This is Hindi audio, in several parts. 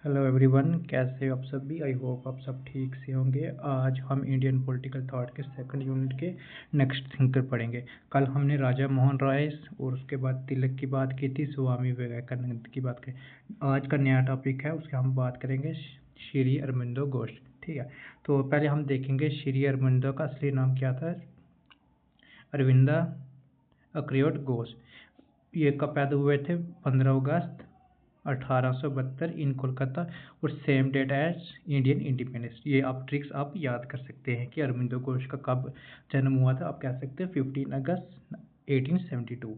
हेलो एवरीवन, कैसे हो आप सभी। आई होप आप सब ठीक से होंगे। आज हम इंडियन पॉलिटिकल थॉट के सेकंड यूनिट के नेक्स्ट थिंकर पढ़ेंगे। कल हमने राजा मोहन राय और उसके बाद तिलक की बात की थी, स्वामी विवेकानंद की बात करें। आज का नया टॉपिक है, उसके हम बात करेंगे श्री अरबिंदो घोष। ठीक है, तो पहले हम देखेंगे श्री अरबिंदो का असली नाम क्या था। अरविंदा अक्रियोट घोष। ये कब पैदा हुए थे? 15 अगस्त 1872 इन कोलकाता, और same date as Indian independence. ये आप ट्रिक्स आप याद कर सकते हैं कि अरबिंदो घोष का कब जन्म हुआ था। आप कह सकते हैं 15 अगस्त 1872,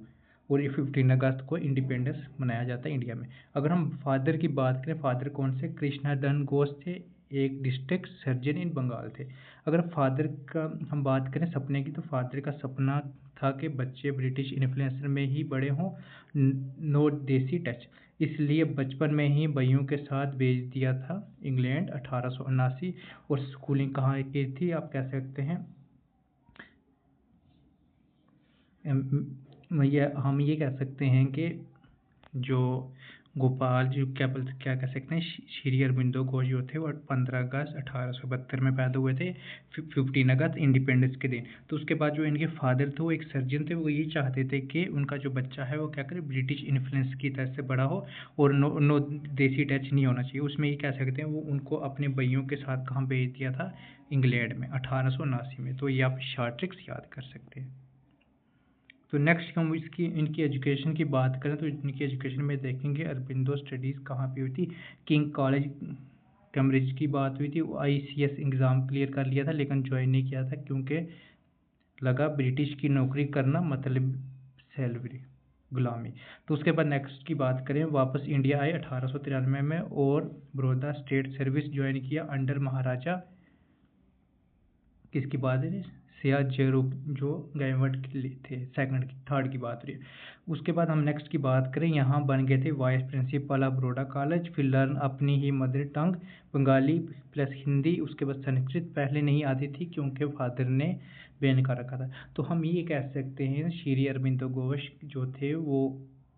और ये 15 अगस्त को इंडिपेंडेंस मनाया जाता है इंडिया में। अगर हम फादर की बात करें, फादर कौन से? कृष्णानंद घोष थे, एक डिस्ट्रिक्ट सर्जन इन बंगाल थे। अगर फादर का हम बात करें सपने की, तो फादर का सपना था कि बच्चे ब्रिटिश इन्फ्लुएंसर में ही बड़े हों, नो देसी टच। इसलिए बचपन में ही भाइयों के साथ भेज दिया था इंग्लैंड 1879। और स्कूलिंग कहाँ की थी? आप कह सकते हैं हम ये कह सकते हैं कि जो गोपाल जो क्या कह सकते हैं, श्री अरबिंदो घोष जो थे वो 15 अगस्त 1872 में पैदा हुए थे, 15 अगस्त इंडिपेंडेंस के दिन। तो उसके बाद जो इनके फादर थे वो एक सर्जन थे। वो ये चाहते थे कि उनका जो बच्चा है वो क्या करे, ब्रिटिश इन्फ्लुएंस की तरह से बड़ा हो, और नो देसी टच नहीं होना चाहिए। उसमें ये कह सकते हैं वो उनको अपने भाइयों के साथ कहाँ भेज दिया था? इंग्लैंड में 1879 में। तो ये आप शॉर्ट ट्रिक्स याद कर सकते हैं। तो नेक्स्ट हम इनकी एजुकेशन की बात करें, तो इनकी एजुकेशन में देखेंगे अरबिंदो स्टडीज़ कहाँ पे हुई थी। किंग कॉलेज कैम्ब्रिज की बात हुई थी। ICS एग्ज़ाम क्लियर कर लिया था, लेकिन ज्वाइन नहीं किया था क्योंकि लगा ब्रिटिश की नौकरी करना मतलब सैलरी, गुलामी। तो उसके बाद नेक्स्ट की बात करें, वापस इंडिया आए 1893 में, और बड़ौदा स्टेट सर्विस ज्वाइन किया अंडर महाराजा किसकी बात है? सयाजीराव जो गायकवाड़ के लिए थे। थर्ड की बात रही है। उसके बाद हम नेक्स्ट की बात करें, यहाँ बन गए थे vice principal of Baroda college. फिर लर्न अपनी ही mother tongue Bengali plus Hindi. उसके बाद संस्कृत पहले नहीं आती थी क्योंकि फादर ने बैन कर रखा था। तो हम ये कह सकते हैं श्री अरबिंदो घोष जो थे वो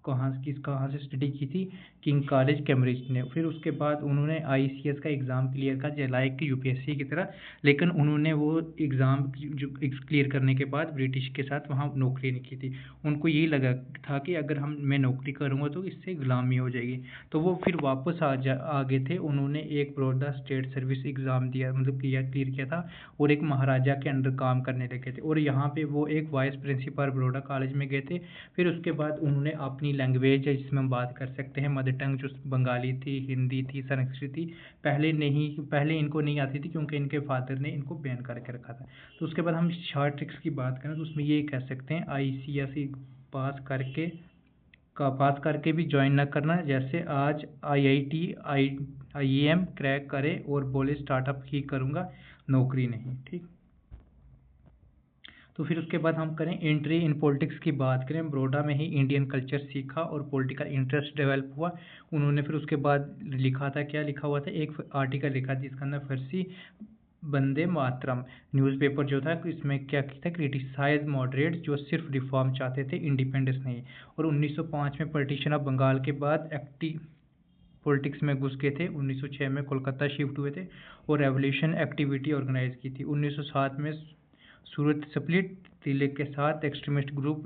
कहाँ से स्टडी की थी? किंग कॉलेज कैम्ब्रिज ने। फिर उसके बाद उन्होंने ICS का एग्ज़ाम क्लियर किया लाइक UPSC की तरह, लेकिन उन्होंने वो एग्ज़ाम जो क्लियर करने के बाद ब्रिटिश के साथ वहाँ नौकरी नहीं की थी। उनको यही लगा था कि अगर मैं नौकरी करूँगा तो इससे गुलामी हो जाएगी। तो वो फिर वापस आ गए थे। उन्होंने एक बड़ौदा स्टेट सर्विस एग्ज़ाम दिया, मतलब क्लियर किया था, और एक महाराजा के अंडर काम करने लगे थे। और यहाँ पे वो एक वाइस प्रिंसिपल बड़ौदा कॉलेज में गए थे। फिर उसके बाद उन्होंने अपनी लैंग्वेज जिसमें हम बात कर सकते हैं मदर टंग, जो बंगाली थी, हिंदी थी, संस्कृत थी, पहले इनको नहीं आती थी क्योंकि इनके फादर ने इनको बैन करके रखा था। तो उसके बाद हम शॉर्ट ट्रिक्स की बात करें तो उसमें ये कह सकते हैं ICSE पास करके भी ज्वाइन ना करना। जैसे आज IIT IIM क्रैक करे और बोले स्टार्टअप ही करूँगा, नौकरी नहीं। ठीक। तो फिर उसके बाद हम करें एंट्री इन पॉलिटिक्स की बात करें। बड़ौदा में ही इंडियन कल्चर सीखा और पॉलिटिकल इंटरेस्ट डेवलप हुआ। उन्होंने फिर उसके बाद लिखा था, क्या लिखा हुआ था? एक आर्टिकल लिखा जिसका अंदर फर्सी वंदे मातरम न्यूज़पेपर जो था, इसमें क्या था? क्रिटिसाइज मॉडरेट जो सिर्फ रिफॉर्म चाहते थे, इंडिपेंडेंस नहीं। और 1905 में पार्टीशन ऑफ बंगाल के बाद एक्टिव पॉलिटिक्स में घुस गए थे। 1906 में कोलकाता शिफ्ट हुए थे और रेवोल्यूशन एक्टिविटी ऑर्गेनाइज की थी। 1907 में सूरत स्प्लिट तिलक के साथ एक्सट्रीमिस्ट ग्रुप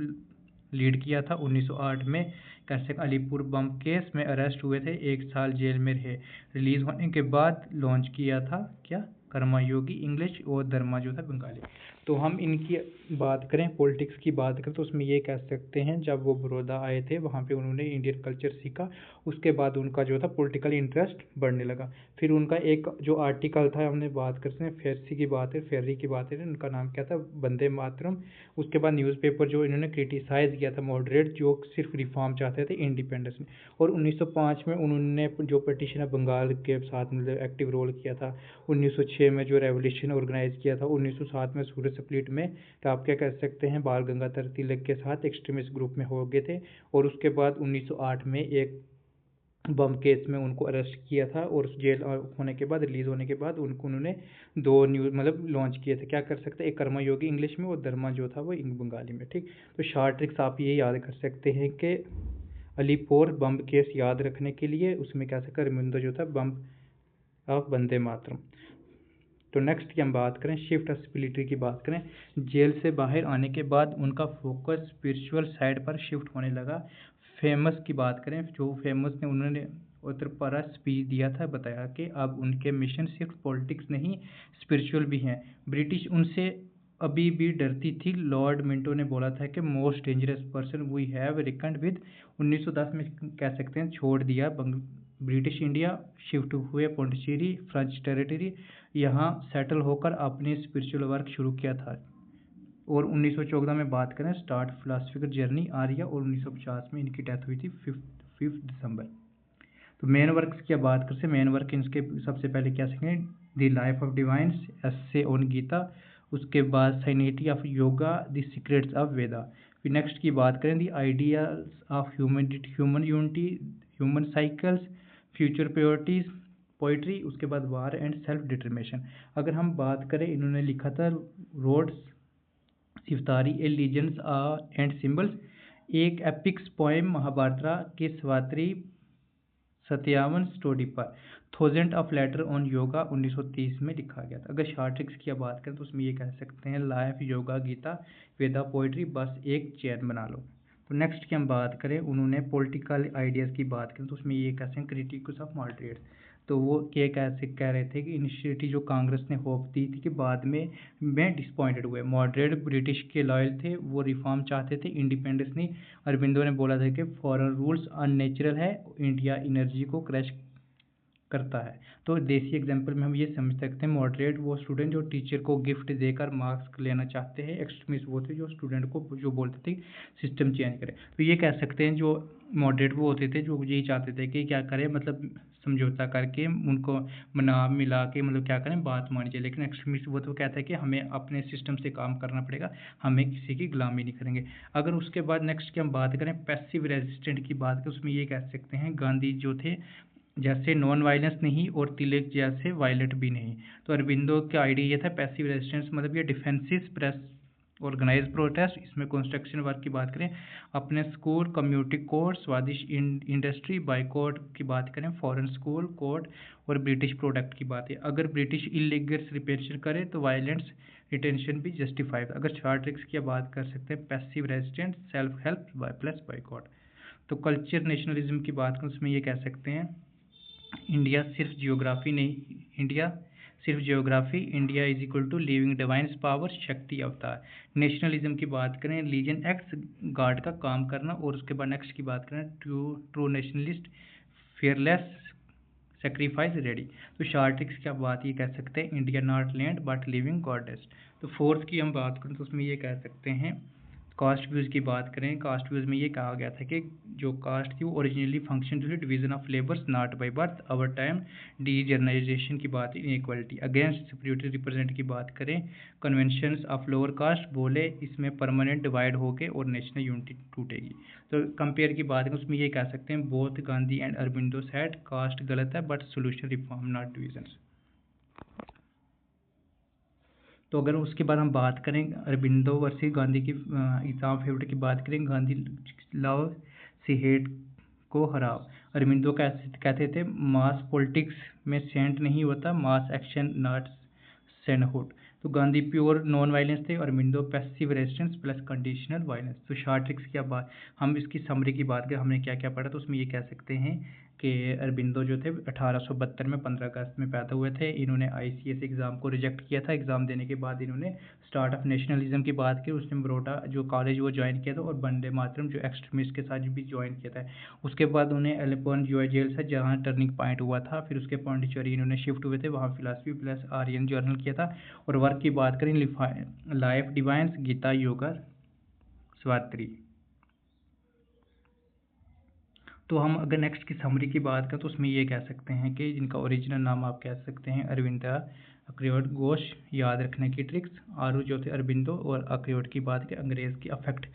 लीड किया था। 1908 में कैसे अलीपुर बम केस में अरेस्ट हुए थे, 1 साल जेल में रहे। रिलीज होने के बाद लॉन्च किया था क्या? कर्मयोगी इंग्लिश, और धर्मा जो था बंगाली। तो हम इनकी बात करें, पॉलिटिक्स की बात करें, तो उसमें ये कह सकते हैं जब वो बड़ौदा आए थे वहाँ पे उन्होंने इंडियन कल्चर सीखा। उसके बाद उनका जो था पॉलिटिकल इंटरेस्ट बढ़ने लगा। फिर उनका एक जो आर्टिकल था, हमने बात करते हैं फेरसी की बात है, फेर्री की बात है, उनका नाम क्या था? वंदे मातरम। उसके बाद न्यूज़पेपर जो इन्होंने क्रिटिसाइज़ किया था मॉडरेट, जो सिर्फ रिफॉर्म चाहते थे, इंडिपेंडेंस में। और 1905 में उन्होंने जो पटिशन ऑफ बंगाल के साथ मतलब एक्टिव रोल किया था। 1906 में जो रेवोल्यूशन ऑर्गेनाइज किया था। 1907 में सूरत स्प्लिट में, तो आप क्या कह सकते हैं, बाल गंगाधर तिलक के साथ एक्सट्रीमिस्ट ग्रुप में हो गए थे। और उसके बाद 1908 में एक बम केस में उनको अरेस्ट किया था, और जेल होने के बाद, रिलीज होने के बाद उन्होंने 2 न्यूज़ मतलब लॉन्च किए थे। क्या कर सकते हैं? एक कर्मयोगी इंग्लिश में और धर्मा जो था वो बंगाली में। ठीक। तो शॉर्ट ट्रिक्स आप ये याद कर सकते हैं कि अलीपोर बम केस याद रखने के लिए, उसमें क्या था अरबिंदो जो था बम ऑफ वंदे मातरम। तो नेक्स्ट की हम बात करें शिफ्ट स्पिरिचुअलिटी की बात करें, जेल से बाहर आने के बाद उनका फोकस स्पिरिचुअल साइड पर शिफ्ट होने लगा। फेमस की बात करें, जो फेमस ने उन्होंने उत्तरपरा स्पीच दिया था, बताया कि अब उनके मिशन सिर्फ पॉलिटिक्स नहीं स्पिरिचुअल भी हैं। ब्रिटिश उनसे अभी भी डरती थी। लॉर्ड मिंटो ने बोला था कि most dangerous person we have reckoned with. 1910 में कह सकते हैं छोड़ दिया ब्रिटिश इंडिया, शिफ्ट हुए पौंडीचेरी फ्रेंच टेरिटरी, यहाँ सेटल होकर अपनी स्पिरिचुअल वर्क शुरू किया था। और 1914 में बात करें स्टार्ट फिलासफिकल जर्नी आर्या, और 1950 में इनकी डेथ हुई थी 5 दिसंबर। तो मेन वर्क्स की बात करते हैं, मेन वर्क इनके सबसे पहले क्या सीखेंगे, the life of divines, essay on Gita, उसके बाद synthesis of yoga, the secrets of Veda. फिर नेक्स्ट की बात करें the ideas of human unity, human cycles, future priorities, poetry, उसके बाद वार एंड सेल्फ डिटर्मिनेशन। अगर हम बात करें, इन्होंने लिखा था रोड्स Savitri a legends and symbols, एक एपिक्स पोएम महाभारत के स्वात्री 57 स्टोरी पर, thousand of letter on yoga 1930 में लिखा गया था। अगर शॉर्ट ट्रिक्स की बात करें तो उसमें ये कह सकते हैं लाइफ, योगा, गीता, वेदा, पोइट्री, बस एक चैन बना लो। तो नेक्स्ट की हम बात करें, उन्होंने पॉलिटिकल आइडियाज़ की बात करें तो उसमें ये कहते हैं क्रिटिक्स ऑफ मॉडरेट्स। तो वो क्या कैसे कह रहे थे कि इनिशिएटिव जो कांग्रेस ने होप दी थी कि बाद में डिसपॉइंटेड हुए। मॉडरेट ब्रिटिश के लॉयल थे, वो रिफॉर्म चाहते थे, इंडिपेंडेंस नहीं। अरबिंदो ने बोला था कि फॉरेन रूल्स अननेचुरल है, इंडिया एनर्जी को क्रैश करता है। तो देसी एग्जांपल में हम ये समझ सकते हैं, मॉडरेट वो स्टूडेंट जो टीचर को गिफ्ट देकर मार्क्स लेना चाहते हैं, एक्सट्रीमिस्ट वो थे जो स्टूडेंट को जो बोलते थे सिस्टम चेंज करें। तो ये कह सकते हैं जो मॉडरेट वो होते थे जो यही चाहते थे कि क्या करें, मतलब समझौता करके उनको मना मिला के मतलब क्या करें बात मानी चाहिए। लेकिन एक्सट्रीमिस्ट वो तो कहता है कि हमें अपने सिस्टम से काम करना पड़ेगा, हमें किसी की गुलामी नहीं करेंगे। अगर उसके बाद नेक्स्ट की हम बात करें पैसिव रेजिस्टेंट की बात करें, उसमें ये कह सकते हैं गांधी जो थे जैसे नॉन वायलेंस नहीं और तिलक जैसे वायलेंट भी नहीं। तो अरबिंदो का आइडिया ये था पैसिव रेजिस्टेंस, मतलब ये डिफेंसिव प्रेस ऑर्गेनाइज प्रोटेस्ट। इसमें कंस्ट्रक्शन वर्क की बात करें, अपने स्कूल, कम्युनिटी कोर्ट, स्वादिष्ट इंडस्ट्री, बाइकॉट की बात करें, फॉरेन स्कूल, कोर्ट और ब्रिटिश प्रोडक्ट की बात है। अगर ब्रिटिश इलीगल्स रिपेंशन करे तो वायलेंस रिटेंशन भी जस्टिफाइड। अगर चार ट्रिक्स की बात कर सकते हैं, passive resistance, self help plus boycott. तो कल्चर नेशनलिज्म की बात करें उसमें ये कह सकते हैं इंडिया सिर्फ जियोग्राफी नहीं, इंडिया सिर्फ geography, India is equal to living divines power, shakti avatar. Nationalism की बात करें, लीजन एक्ट्स गार्ड का काम करना। और उसके बाद नेक्स्ट की बात करें true nationalist, fearless, sacrifice ready. तो शार्टिक्स की बात ये कह सकते हैं India not land but living goddess. तो फोर्थ की हम बात करें तो उसमें ये कह सकते हैं कास्ट व्यूज़ की बात करें, कास्ट व्यूज़ में ये कहा गया था कि जो कास्ट थी वो ओरिजिनली फंक्शन जो है division of labours not by birth, over time degeneration की बात, इनइक्वालिटी अगेंस्ट सुपीरियरिटी रिप्रेजेंट की बात करें, कन्वेंशंस ऑफ लोअर कास्ट बोले इसमें परमानेंट डिवाइड होके और नेशनल यूनिटी टूटेगी। तो कंपेयर की बात करें उसमें ये कह सकते हैं both Gandhi and Aurobindo said caste गलत है but solution reform not divisions. तो अगर उसके बाद हम बात करें अरबिंदो वर्सेस गांधी की एग्जाम फेवरेट की बात करें, गांधी लव सी हेट को हराओ। अरबिंदो कहते थे मास पॉलिटिक्स में सेंट नहीं होता, मास एक्शन नॉट सेंटहुड। तो गांधी प्योर नॉन वायलेंस थे, Aurobindo passive resistance plus conditional violence. तो शॉर्ट ट्रिक्स की बात, हम इसकी समरी की बात करें हमने क्या क्या पढ़ा, तो उसमें ये कह सकते हैं कि अरबिंदो जो थे 1872 में 15 अगस्त में पैदा हुए थे। इन्होंने ICS एग्ज़ाम को रिजेक्ट किया था। एग्ज़ाम देने के बाद इन्होंने स्टार्ट ऑफ नेशनलिज्म की बात की, उसने बड़ौदा जो कॉलेज वो ज्वाइन किया था और वंदे मातरम जो एक्सट्रीमिस्ट के साथ भी ज्वाइन किया था। उसके बाद उन्हें एलिपॉन जो जेल से जहाँ टर्निंग पॉइंट हुआ था, फिर उसके पौंडीचेरी इन्होंने शिफ्ट हुए थे, वहाँ फिलासफी प्लस आर्यन जर्नल किया था। और वर्क की बात करें लाइफ डिवाइन्स, गीता, योगा, स्वात्री। तो हम अगर नेक्स्ट की समरी की बात करें तो उसमें ये कह सकते हैं कि जिनका ओरिजिनल नाम आप कह सकते हैं अरविंदा अक्रियोड घोष। याद रखने की ट्रिक्स, आरू जो थे अरबिंदो, और अक्रियोड की बात करें अंग्रेज़ की अफेक्ट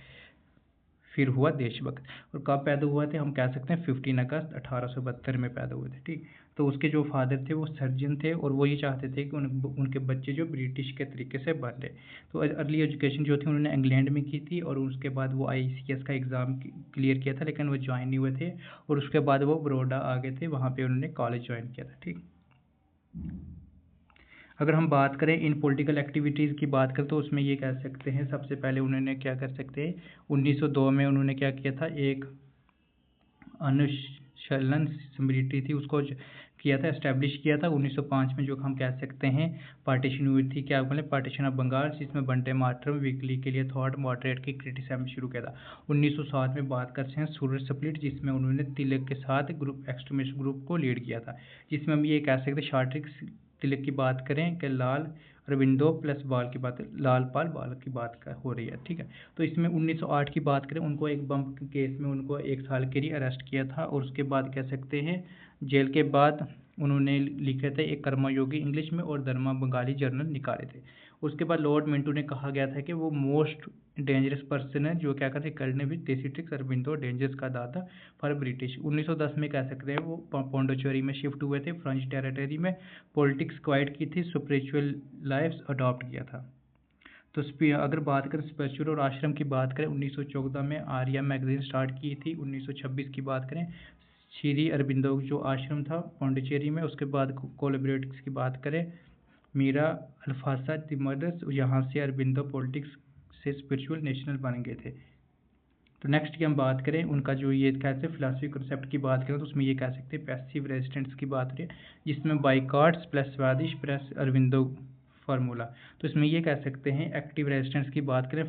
फिर हुआ देशभक्त। और कब पैदा हुए थे, हम कह सकते हैं 15 अगस्त 1872 में पैदा हुए थे, ठीक। तो उसके जो फादर थे वो सर्जन थे, और वो ये चाहते थे कि उनके बच्चे जो ब्रिटिश के तरीके से बन रहे। तो अर्ली एजुकेशन जो थी उन्होंने इंग्लैंड में की थी, और उसके बाद वो ICS का एग्ज़ाम क्लियर किया था, लेकिन वो ज्वाइन नहीं हुए थे, और उसके बाद वो बड़ौदा आ गए थे, वहाँ पे उन्होंने कॉलेज ज्वाइन किया था, ठीक। अगर हम बात करें इन पॉलिटिकल एक्टिविटीज़ की बात करें तो उसमें ये कह सकते हैं, सबसे पहले उन्होंने क्या कर सकते हैं, 1902 में उन्होंने क्या किया था, एक अनुशीलन समिति थी उसको किया था, एस्टेब्लिश किया था। 1905 में जो हम कह सकते हैं पार्टीशन हुई थी, क्या बोले, पार्टीशन ऑफ बंगाल, जिसमें वंदे मातरम वीकली के लिए थॉट मॉडरेट की क्रिटिसिज्म शुरू किया था। 1907 में बात करते हैं सूरज स्प्लिट, जिसमें उन्होंने तिलक के साथ ग्रुप एक्सट्रीमिस्ट ग्रुप को लीड किया था, जिसमें हम ये कह सकते हैं शार्ट्रिक तिलक की बात करें कि लाल अरविंदो प्लस बाल की बात, लालपाल बाल की बात हो रही है, ठीक है। तो इसमें 1908 की बात करें, उनको एक बम केस में उनको 1 साल के लिए अरेस्ट किया था, और उसके बाद कह सकते हैं जेल के बाद उन्होंने लिखे थे एक कर्मयोगी इंग्लिश में और धर्मा बंगाली जर्नल निकाले थे। उसके बाद लॉर्ड मिंटो ने कहा गया था कि वो मोस्ट डेंजरस पर्सन है जो क्या करते करने भी देसी ट्रिक्स, अरबिंदो डेंजरस का दादा फॉर ब्रिटिश। 1910 में कह सकते हैं वो पौंडीचेरी में शिफ्ट हुए थे, फ्रेंच टेरिटरी में पॉलिटिक्स क्वाइट की थी, स्पिरिचुअल लाइफ अडॉप्ट किया था। तो अगर बात करें स्पिरिचुअल और आश्रम की बात करें, 1914 में आर्या मैगजीन स्टार्ट की थी। 1926 की बात करें श्री अरबिंदो जो आश्रम था पौंडीचेरी में। उसके बाद कोलैबोरेटर्स की बात करें मीरा अल्फासा तिमदस, यहाँ से अरबिंदो पॉलिटिक्स से स्पिरिचुअल नेशनल बन गए थे। तो नेक्स्ट की हम बात करें उनका जो ये कहते हैं फिलासफी कंसेप्ट की बात करें तो उसमें ये कह सकते हैं पैसिव रेजिस्टेंस की बात करें, जिसमें बाइकाट्स प्लस स्वादिश प्लस अरविंदो फार्मूला। तो इसमें ये कह सकते हैं एक्टिव रेजिस्टेंस की बात करें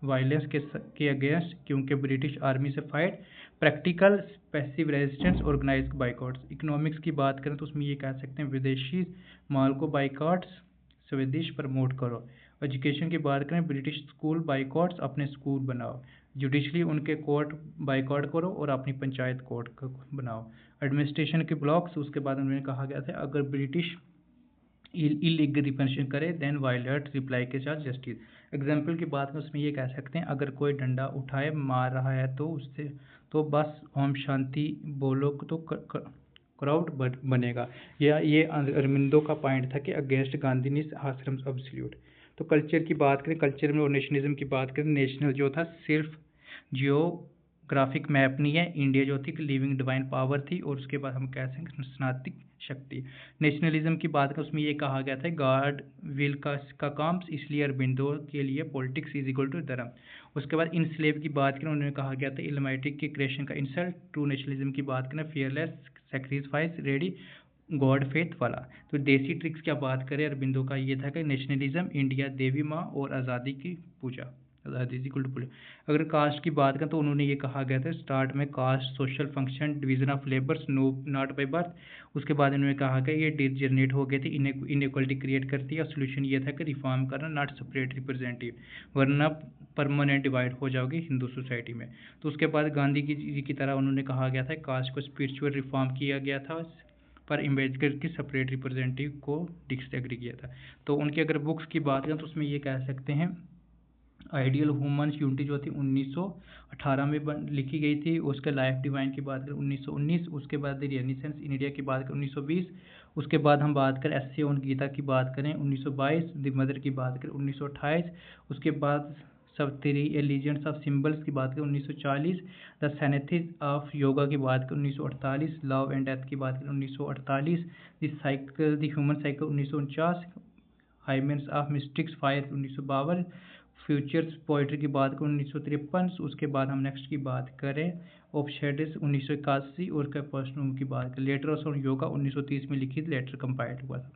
वायलेंस के अगेंस्ट, क्योंकि ब्रिटिश आर्मी से fight, practical passive resistance, organised boycotts. Economics की बात करें तो उसमें ये कह सकते हैं विदेशी माल को बाइकआउट्स, स्वदेश प्रमोट करो। एजुकेशन की बात करें ब्रिटिश स्कूल बाइकआउट्स, अपने स्कूल बनाओ। जुडिशली उनके कोर्ट बाइकआउट करो और अपनी पंचायत कोर्ट बनाओ। एडमिनिस्ट्रेशन के ब्लॉक्स, उसके बाद उन्होंने कहा गया था अगर ब्रिटिश इलीगल रिप्रेशन करे देन वायलेट रिप्लाई के साथ जस्टिस। एग्जाम्पल की बात में उसमें ये कह सकते हैं अगर कोई डंडा उठाए मार रहा है तो उससे तो बस ओम शांति बोलो तो क्राउड बनेगा। या ये अरविंदो का पॉइंट था कि अगेंस्ट गांधी नीस आश्रम अब्सोल्यूट। तो कल्चर की बात करें, कल्चर में और नेशनलिज्म की बात करें, नेशनल जो था सिर्फ जियोग्राफिक मैप नहीं है, इंडिया जो थी लिविंग डिवाइन पावर थी, और उसके बाद हम कह सकते हैं स्नातिक शक्ति। नेशनलिज्म की बात करें उसमें ये कहा गया था गॉड विल का काम, इसलिए अरबिंदो के लिए पॉलिटिक्स इज इक्वल टू धर्म। उसके बाद इन स्लेव की बात करें उन्होंने कहा गया था इलमाइटिक के क्रिएशन का इंसल्ट। ट्रू नेशनलिज्म की बात करें fearless sacrifice ready God faith वाला। तो देसी ट्रिक्स क्या बात करें अरबिंदो का ये था कि नेशनलिज्म इंडिया देवी माँ और आज़ादी की पूजा, आज़ादी की पूजा। अगर कास्ट की बात करें तो उन्होंने ये कहा गया था स्टार्ट में caste social function division of labours no not by birth. उसके बाद उन्होंने कहा कि ये डिजनरेट हो गए थे, इनइक्वलिटी क्रिएट करती है, और सोल्यूशन ये था कि रिफॉर्म करना नॉट सेपरेट रिप्रेजेंटेटिव, वरना परमानेंट डिवाइड हो जाओगी हिंदू सोसाइटी में। तो उसके बाद गांधी जी की तरह उन्होंने कहा गया था कास्ट को स्पिरिचुअल रिफॉर्म किया गया था, पर अम्बेडकर की सेपरेट रिप्रेजेंटेटिव को डिसएग्री किया था। तो उनकी अगर बुक्स की बात करें तो उसमें ये कह सकते हैं आइडियल ह्यूमन यूनिटी जो थी 1918 में लिखी गई थी। उसके लाइफ डिवाइन की बात करें 1919। उसके बाद रेनिसेंस इन इंडिया की बात करें 1920। उसके बाद हम बात करें एस्से ऑन गीता की बात करें 1922। द मदर की बात करें 1928। उसके बाद सब थ्री एलिजेंट्स ऑफ सिम्बल्स की बात करें 1940। द सैनेथिस ऑफ योगा की बात करें 1948। लव एंड डेथ की बात करें 1948। The cycle the human cycle 1949। Hymns of mystics fire 1952। Futures poetry की बात करें 1953। उसके बाद हम नेक्स्ट की बात करें ऑफशेडिस 1981 और कैपर्सनम की बात करें लेटर्स ऑन योगा 1930 में लिखित लेटर कंपाइल्ड हुआ था।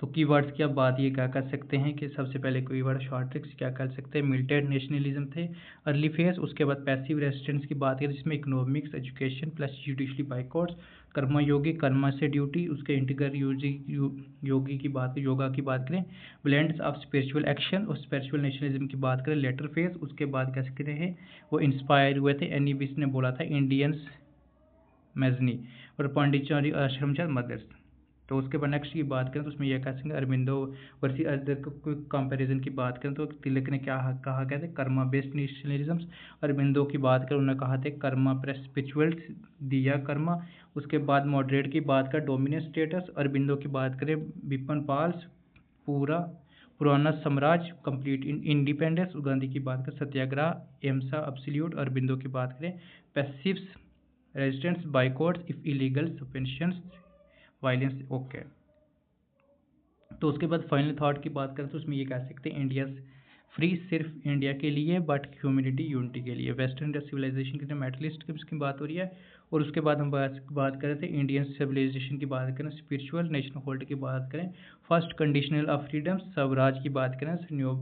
तो कीवर्ड्स की अब बात ये क्या कर सकते हैं कि सबसे पहले कीवर्ड शॉर्ट ट्रिक्स क्या कर सकते हैं, मिलिटेंट नेशनलिज्म थे अर्ली फेज। उसके बाद पैसिव रेजिस्टेंस की बात करें जिसमें इकोनॉमिक्स एजुकेशन प्लस जुडिशली बाइकआउट्स, कर्मयोगी कर्मा से ड्यूटी, उसके इंटीग्रल योगी की बात योगा की बात करें, ब्लेंड्स ऑफ स्पिरिचुअल एक्शन और स्पिरिचुअल नेशनलिज्म की बात करें लेटर फेज। उसके बाद कह सकते हैं वो इंस्पायर हुए थे एनी बिस ने बोला था इंडियंस मैजनी और पांडिचेरी आश्रम मदर्स। तो उसके बाद नेक्स्ट की बात करें तो उसमें यह कह सकते हैं अरबिंदो वर्सेस अदर कंपैरिजन की बात करें तो तिलक ने क्या कहा गया था, कर्मा बेस्ड नेशनलिज्म। अरबिंदो की बात करें उन्होंने कहा था कर्मा प्लस स्पिरिचुअल्स, दिया कर्मा। उसके बाद मॉडरेट की बात करें डोमिनेंट स्टेटस। अरबिंदो की बात करें बिपिन पाल्स, पुराना साम्राज्य, कंप्लीट इंडिपेंडेंस। गांधी की बात करें सत्याग्रह, एम्सा अब्सोल्यूट। अरबिंदो की बात करें passives, resistance, boycotts, if illegal suspensions, violence. Okay, तो उसके बाद फाइनल थॉट की बात करें तो उसमें ये कह सकते हैं इंडिया फ्री सिर्फ इंडिया के लिए बट ह्यूमैनिटी यूनिटी के लिए। वेस्टर्न सिविलाइजेशन के मेटलिस्ट की बात हो रही है। और उसके बाद हम बात करें थे इंडियन सिविलाइजेशन की बात करें, स्पिरिचुअल नेशनल होल्ड की बात करें, first conditional of freedom, swaraj की बात करें,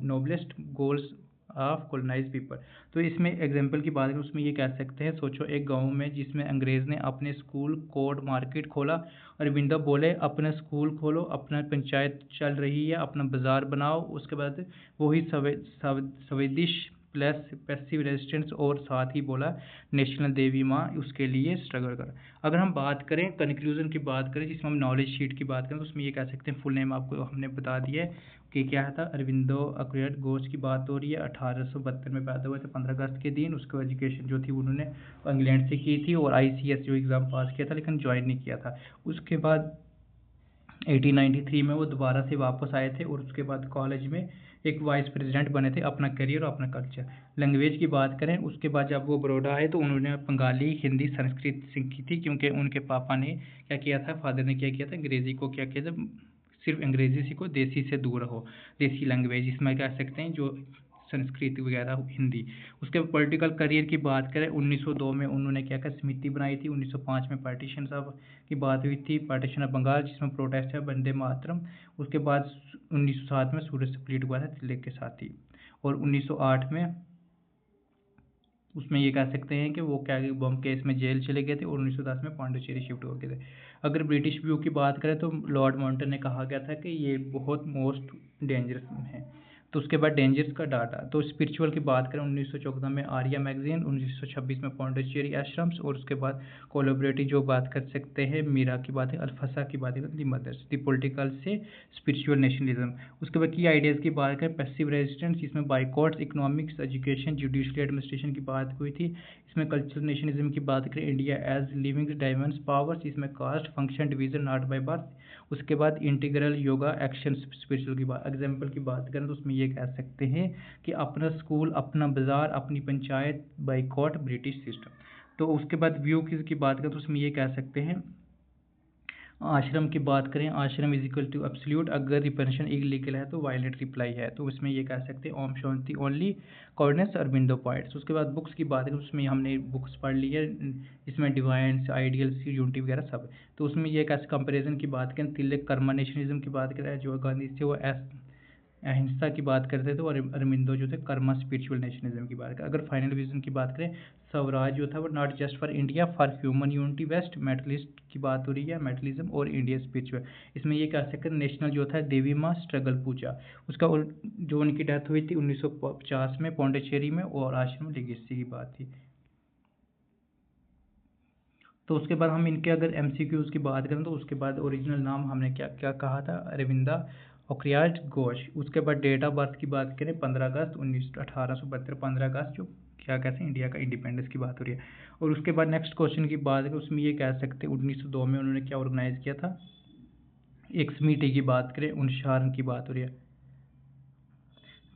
noblest goals of colonise people. तो इसमें एग्जाम्पल की बात करें उसमें ये कह सकते हैं, सोचो एक गांव में जिसमें अंग्रेज़ ने अपने स्कूल कोर्ट मार्केट खोला। अरबिंदो बोले अपना स्कूल खोलो, अपना पंचायत चल रही है, अपना बाज़ार बनाओ। उसके बाद वही स्वेदिश प्लस पैसिव रेजिस्टेंस और साथ ही बोला नेशनल देवी माँ उसके लिए स्ट्रगल कर। अगर हम बात करें कंक्लूजन की बात करें जिसमें हम नॉलेज शीट की बात करें तो उसमें ये कह सकते हैं, फुल नेम आपको हमने बता दिया है कि क्या था। अरबिंदो अक्रियट घोष की बात हो रही है, 1872 में पैदा हुए थे 15 अगस्त के दिन। उसको एजुकेशन जो थी उन्होंने इंग्लैंड से की थी और ICS जो एग्ज़ाम पास किया था लेकिन ज्वाइन नहीं किया था। उसके बाद 1893 में वो दोबारा से वापस आए थे और उसके बाद कॉलेज में एक वाइस प्रेसिडेंट बने थे, अपना करियर और अपना कल्चर। लैंग्वेज की बात करें उसके बाद जब वो बड़ौदा आए तो उन्होंने बंगाली, हिंदी, संस्कृत सीखी थी क्योंकि उनके पापा ने क्या किया था, फादर ने क्या किया था, अंग्रेज़ी को क्या किया था, सिर्फ अंग्रेज़ी सीखो, देसी से दूर रहो, देसी लैंग्वेज इसमें कह सकते हैं जो संस्कृत वगैरह हिंदी। उसके पॉलिटिकल करियर की बात करें 1902 में उन्होंने क्या किया, समिति बनाई थी। 1905 में पार्टीशन साहब की बात हुई थी, पार्टीशन ऑफ बंगाल जिसमें प्रोटेस्ट है वंदे मातरम। उसके बाद 1907 में सूरज स्प्लिट हुआ था तिलक के साथ ही। और 1908 में उसमें ये कह सकते हैं कि वो क्या बम केस में जेल चले गए थे और 1910 में पांडिचेरी शिफ्ट हो गए थे। अगर ब्रिटिश व्यू की बात करें तो लॉर्ड माउंटन ने कहा गया था कि ये बहुत मोस्ट डेंजरस है। तो उसके बाद डेंजर्स का डाटा, तो स्पिरिचुअल की बात करें 1914 में आर्या मैगजीन, 1926 में पांडिचेरी आश्रम्स। और उसके बाद कोलैबोरेटिव जो बात कर सकते हैं मीरा की बात है, अल्फसा की बात है, दी मदर्स, दी पॉलिटिकल से स्पिरिचुअल नेशनलिज्म। उसके बाद की आइडियाज़ की बात करें पैसिव रेजिस्टेंस, इसमें बाइकॉट्स, इकोनॉमिक्स, एजुकेशन, जुडिशरी एडमिनिस्ट्रेशन की बात हुई थी। इसमें कल्चरल नेशनलिज्म की बात करें India as living diverse powers, इसमें caste function division not by birth. उसके बाद इंटीग्रल योगा एक्शन स्पिरिचुअल की बात एग्जाम्पल की बात करें तो उसमें ये कह सकते हैं कि अपना स्कूल, अपना बाज़ार, अपनी पंचायत, बाइकॉट ब्रिटिश सिस्टम। तो उसके बाद व्यू की बात करें तो उसमें ये कह सकते हैं, आश्रम की बात करें आश्रम इज इक्वल टू एब्सोल्यूट, अगर रिप्रेशन इलीगल है तो वायलेंट रिप्लाई है, तो उसमें ये कह सकते हैं Om Shanti only, coordinates Aurobindo points. उसके बाद बुक्स की बात करें उसमें हमने बुक्स पढ़ ली है, इसमें डिवाइन्स, आइडियल्स, यूनिटी वगैरह सब। तो उसमें ये कैसे कंपैरिजन की बात करें, तिलक कर्मा नेशनलिज्म की बात करें, जो गांधी से वो अहिंसा की बात करते थे, और अरबिंदो जो थे कर्मा स्पिरिचुअल नेशनलिज्म की बात करें। अगर फाइनल विजन की बात करें स्वराज जो था वो not just for India, for human unity west, materialist की बात हो रही है, मेटलिज्म और इंडिया स्पिरिचुअल। इसमें ये कह सकते हैं नेशनल जो था देवी माँ स्ट्रगल पूजा, उसका जो उनकी डेथ हुई थी 1950 में पौंडीचेरी में, और आश्रम लेगेसी की बात थी। तो उसके बाद हम इनके अगर MCQs की बात करें तो उसके बाद ओरिजिनल नाम हमने क्या क्या कहा था, अरविंदा ओक्रियाट घोष। उसके बाद डेट ऑफ बर्थ की बात करें 15 अगस्त 1872, 15 अगस्त जो क्या कहते हैं इंडिया का इंडिपेंडेंस की बात हो रही है। और उसके बाद नेक्स्ट क्वेश्चन की बात करें उसमें ये कह सकते हैं 1902 में उन्होंने क्या ऑर्गेनाइज किया था, एक समिति की बात करें, उनशारन की बात हो रही है।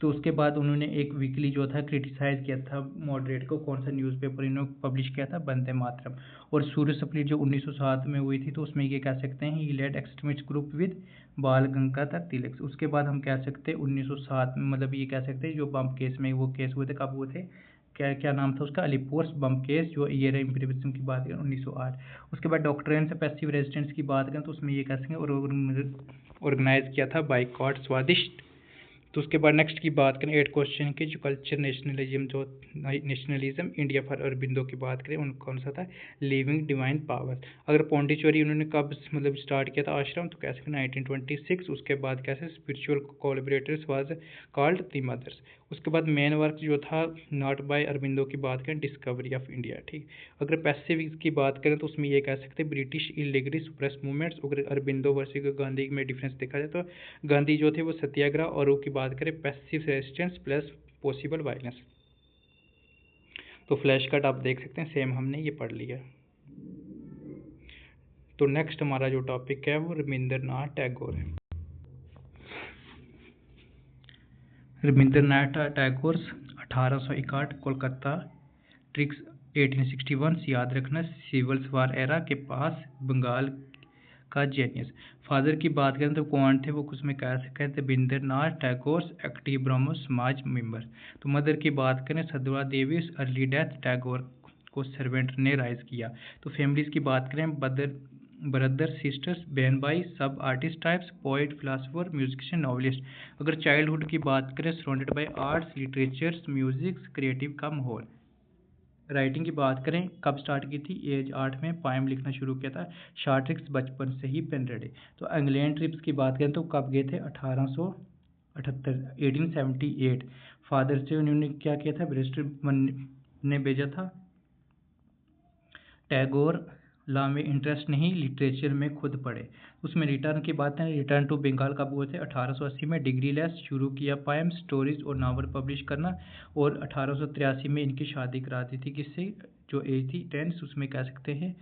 तो उसके बाद उन्होंने एक वीकली जो था क्रिटिसाइज़ किया था मॉडरेट को, कौन सा न्यूज़पेपर इन्होंने पब्लिश किया था, वंदे मातरम। और सूर्य स्प्लिट जो 1907 में हुई थी तो उसमें ये कह सकते हैं ही लेड एक्सट्रीमिस्ट ग्रुप विद बाल गंगाधर तिलक। उसके बाद हम कह सकते हैं 1907 में, मतलब ये कह सकते हैं जो बम केस में वो केस हुए थे, कब हुए थे, क्या क्या नाम था उसका, अलीपोर्स बम केस, जो ईयर इम्प्रिजन की बात करें 1908। उसके बाद डॉक्ट्रेन से पैसिव रेजिस्टेंस की बात करें तो उसमें ये कह सकें और ऑर्गेनाइज किया था बाइकॉट स्वादिष्ट। तो उसके बाद नेक्स्ट की बात करें 8 क्वेश्चन की, जो कल्चर नेशनलिज्म, जो नेशनलिज्म इंडिया फॉर अरबिंदो की बात करें उन कौन सा था, लिविंग डिवाइन पावर। अगर पौंडीचेरी उन्होंने कब मतलब स्टार्ट किया था आश्रम, तो कैसे 1926। उसके बाद कैसे spiritual collaborators was called the mothers. उसके बाद मेन वर्क जो था नॉट बाय अरबिंदो की बात करें, डिस्कवरी ऑफ इंडिया। ठीक, अगर पैसिफिक की बात करें तो उसमें ये कह सकते हैं ब्रिटिश इलीगली सुप्रेस मूवमेंट्स। अगर अरबिंदो वर्सेस गांधी में डिफरेंस देखा जाए तो गांधी जो थे वो सत्याग्रह, और वो की बात करें passive resistance plus possible violence. तो फ्लैश कार्ड आप देख सकते हैं, सेम हमने ये पढ़ लिया। तो नेक्स्ट हमारा जो टॉपिक है वो रविंद्रनाथ टैगोर है। रविंद्रनाथ टैगोर 1861 कोलकाता, ट्रिक्स 1861। याद रखना सिविल वार एरा के पास बंगाल का जेनियस। फादर की बात करें तो कौन थे वो, कुछ में कह सकते हैं रविंद्रनाथ टैगोर, एक्टिव ब्रह्मो समाज मेंबर। तो मदर की बात करें सदवा देवी, अर्ली डेथ, टैगोर को सर्वेंट ने राइज किया। तो फैमिलीज की बात करें ब्रदर सिस्टर्स, बहन भाई, सब artist types, poet, philosopher, musician, novelist. अगर चाइल्डहुड की बात करें surrounded by arts, literatures, music, creative का माहौल। राइटिंग की बात करें कब स्टार्ट की थी, एज 8 में पोएम लिखना शुरू किया था। शॉर्ट ट्रिक्स बचपन से ही पेन रेडी। तो इंग्लैंड ट्रिप्स की बात करें तो कब गए थे, 1878। फादर से उन्होंने क्या किया था, बैरिस्टर ने भेजा था। टैगोर लॉ में इंटरेस्ट नहीं, लिटरेचर में खुद पढ़े। उसमें रिटर्न की बात है, रिटर्न टू बंगाल कब हुए थे, 1880 में। डिग्री लेस शुरू किया पोएम, स्टोरीज और नावल पब्लिश करना। और 1883 में इनकी शादी करा दी थी, किससे, जो एज थी 10, उसमें कह सकते हैं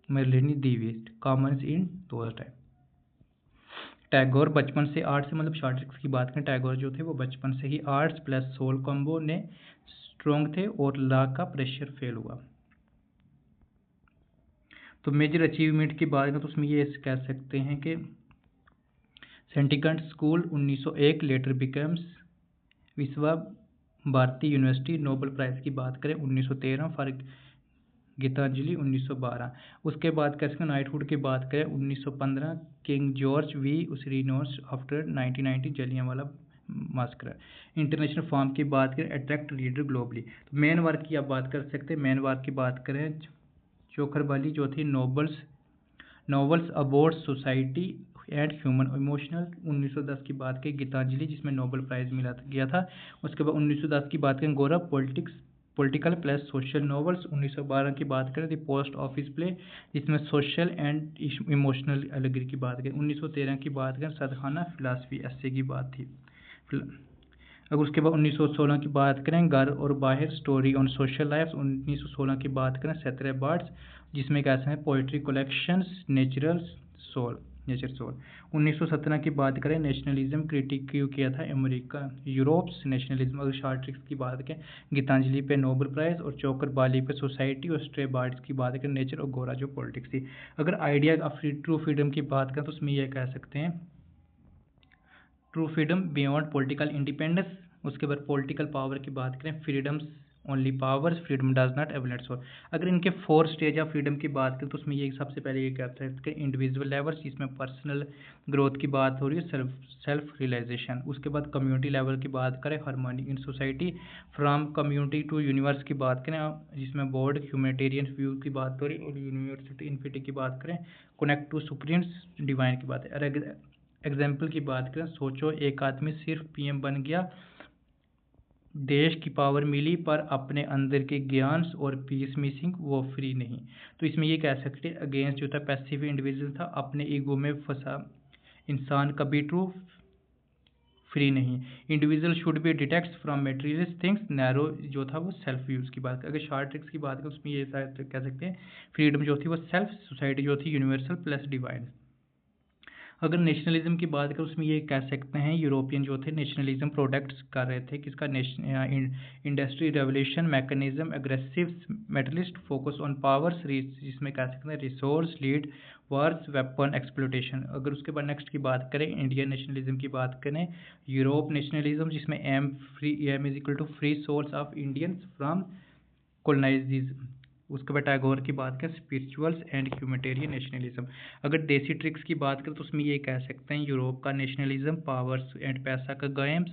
Mrinalini Devi, commons in those time. Tagore बचपन से आर्ट्स से, मतलब शॉर्ट ट्रिक्स की बात करें, टैगोर जो थे वो बचपन से ही आर्ट्स प्लस सोल कॉम्बो ने स्ट्रॉन्ग थे और लॉ का प्रेशर फेल हुआ। तो मेजर अचीवमेंट की बात करें तो उसमें ये कह सकते हैं कि सेंटिकट स्कूल 1901, लेटर बिकम्स विश्वा भारती यूनिवर्सिटी। नोबेल प्राइज़ की बात करें 1913 फॉर गीतांजलि 1912। उसके बाद कह सकते हैं नाइटहुड की बात करें 1915, king George V renounce after 1990 Jallianwala massacre. International form की बात करें अट्रैक्ट रीडर ग्लोबली। तो मेन वर्क की आप बात कर सकते हैं, मेन वर्क की बात करें चोखरबाली जो थी novels about society and human emotional. 1910 की बात करें गीतांजलि जिसमें नोबेल प्राइज़ मिला गया था। उसके बाद 1910 की बात करें गौरव, पॉलिटिकल प्लस सोशल नॉवेल्स। 1912 की बात करें द पोस्ट ऑफिस प्ले जिसमें सोशल एंड इमोशनल एलिगरी की बात करें। 1913 की बात करें सदखाना, फिलासफी एस्से की बात थी। अगर उसके बाद 1916 की बात करें घर और बाहर, स्टोरी ऑन सोशल लाइफ। 1916 की बात करें सैतरे बर्ड्स जिसमें कैसे हैं पोइट्री कलेक्शंस, नेचर सोल। 1917 की बात करें नेशनलिज्म क्रिटिक किया था अमेरिका यूरोप्स नेशनलिज्म। अगर शॉर्ट ट्रिक्स की बात करें गीतांजलि पे नोबेल प्राइज़, और चौकर बाली पे सोसाइटी, और स्ट्रे बर्ड्स की बात करें नेचर, और गोरा जो पॉलिटिक्स थी। अगर आइडिया ऑफ ट्रू फ्रीडम की बात करें तो उसमें यह कह सकते हैं true freedom beyond political independence. उसके बाद पॉलिटिकल पावर की बात करें freedoms only powers, freedom does not evidence for. अगर इनके 4 स्टेज ऑफ फ्रीडम की बात करें तो उसमें ये सबसे पहले ये कहते हैं कि इंडिविजुअल लेवल्स जिसमें पर्सनल ग्रोथ की बात हो रही है, सेल्फ रियलाइजेशन। उसके बाद कम्युनिटी लेवल की बात करें harmony in society, from community to universe की बात करें जिसमें बोर्ड ह्यूमैनिटेरियन व्यू की बात हो रही है, और यूनिवर्सिटी इन्फिनिटी की बात करें कनेक्ट टू सुप्रीम्स डिवाइन की बात है। अगर एग्जाम्पल की बात करें सोचो एक आदमी सिर्फ पीएम बन गया, देश की पावर मिली पर अपने अंदर के ज्ञान और पीस मिसिंग, वो फ्री नहीं। तो इसमें ये कह सकते हैं अगेंस्ट जो था पैसिव इंडिविजुअल था, अपने ईगो में फंसा इंसान कभी ट्रू फ्री नहीं। Individual should be detect from materialist things, narrow जो था वो सेल्फ यूज़ की बात। अगर शॉर्ट ट्रिक्स की बात करें उसमें ये कह सकते हैं फ्रीडम जो थी वो सेल्फ, सोसाइटी जो थी यूनिवर्सल प्लस डिवाइन। अगर नेशनलिज्म की बात करें उसमें ये कह सकते हैं यूरोपियन जो थे नेशनलिज्म प्रोडक्ट्स कर रहे थे किसका, industry revolution mechanism, aggressive materialist, focus on powers, जिसमें कह सकते हैं resource, lead wars, weapon exploitation. अगर उसके बाद नेक्स्ट की बात करें इंडियन नेशनलिज्म की बात करें यूरोप नेशनलिज्म जिसमें aim is equal to free source of Indians from colonialism. उसके बाद टैगोर की बात करें स्पिरिचुअल्स एंड ह्यूमैनिटेरियन नेशनलिज्म। अगर देसी ट्रिक्स की बात करें तो उसमें ये कह सकते हैं यूरोप का नेशनलिज्म पावर्स एंड पैसा का गेम्स,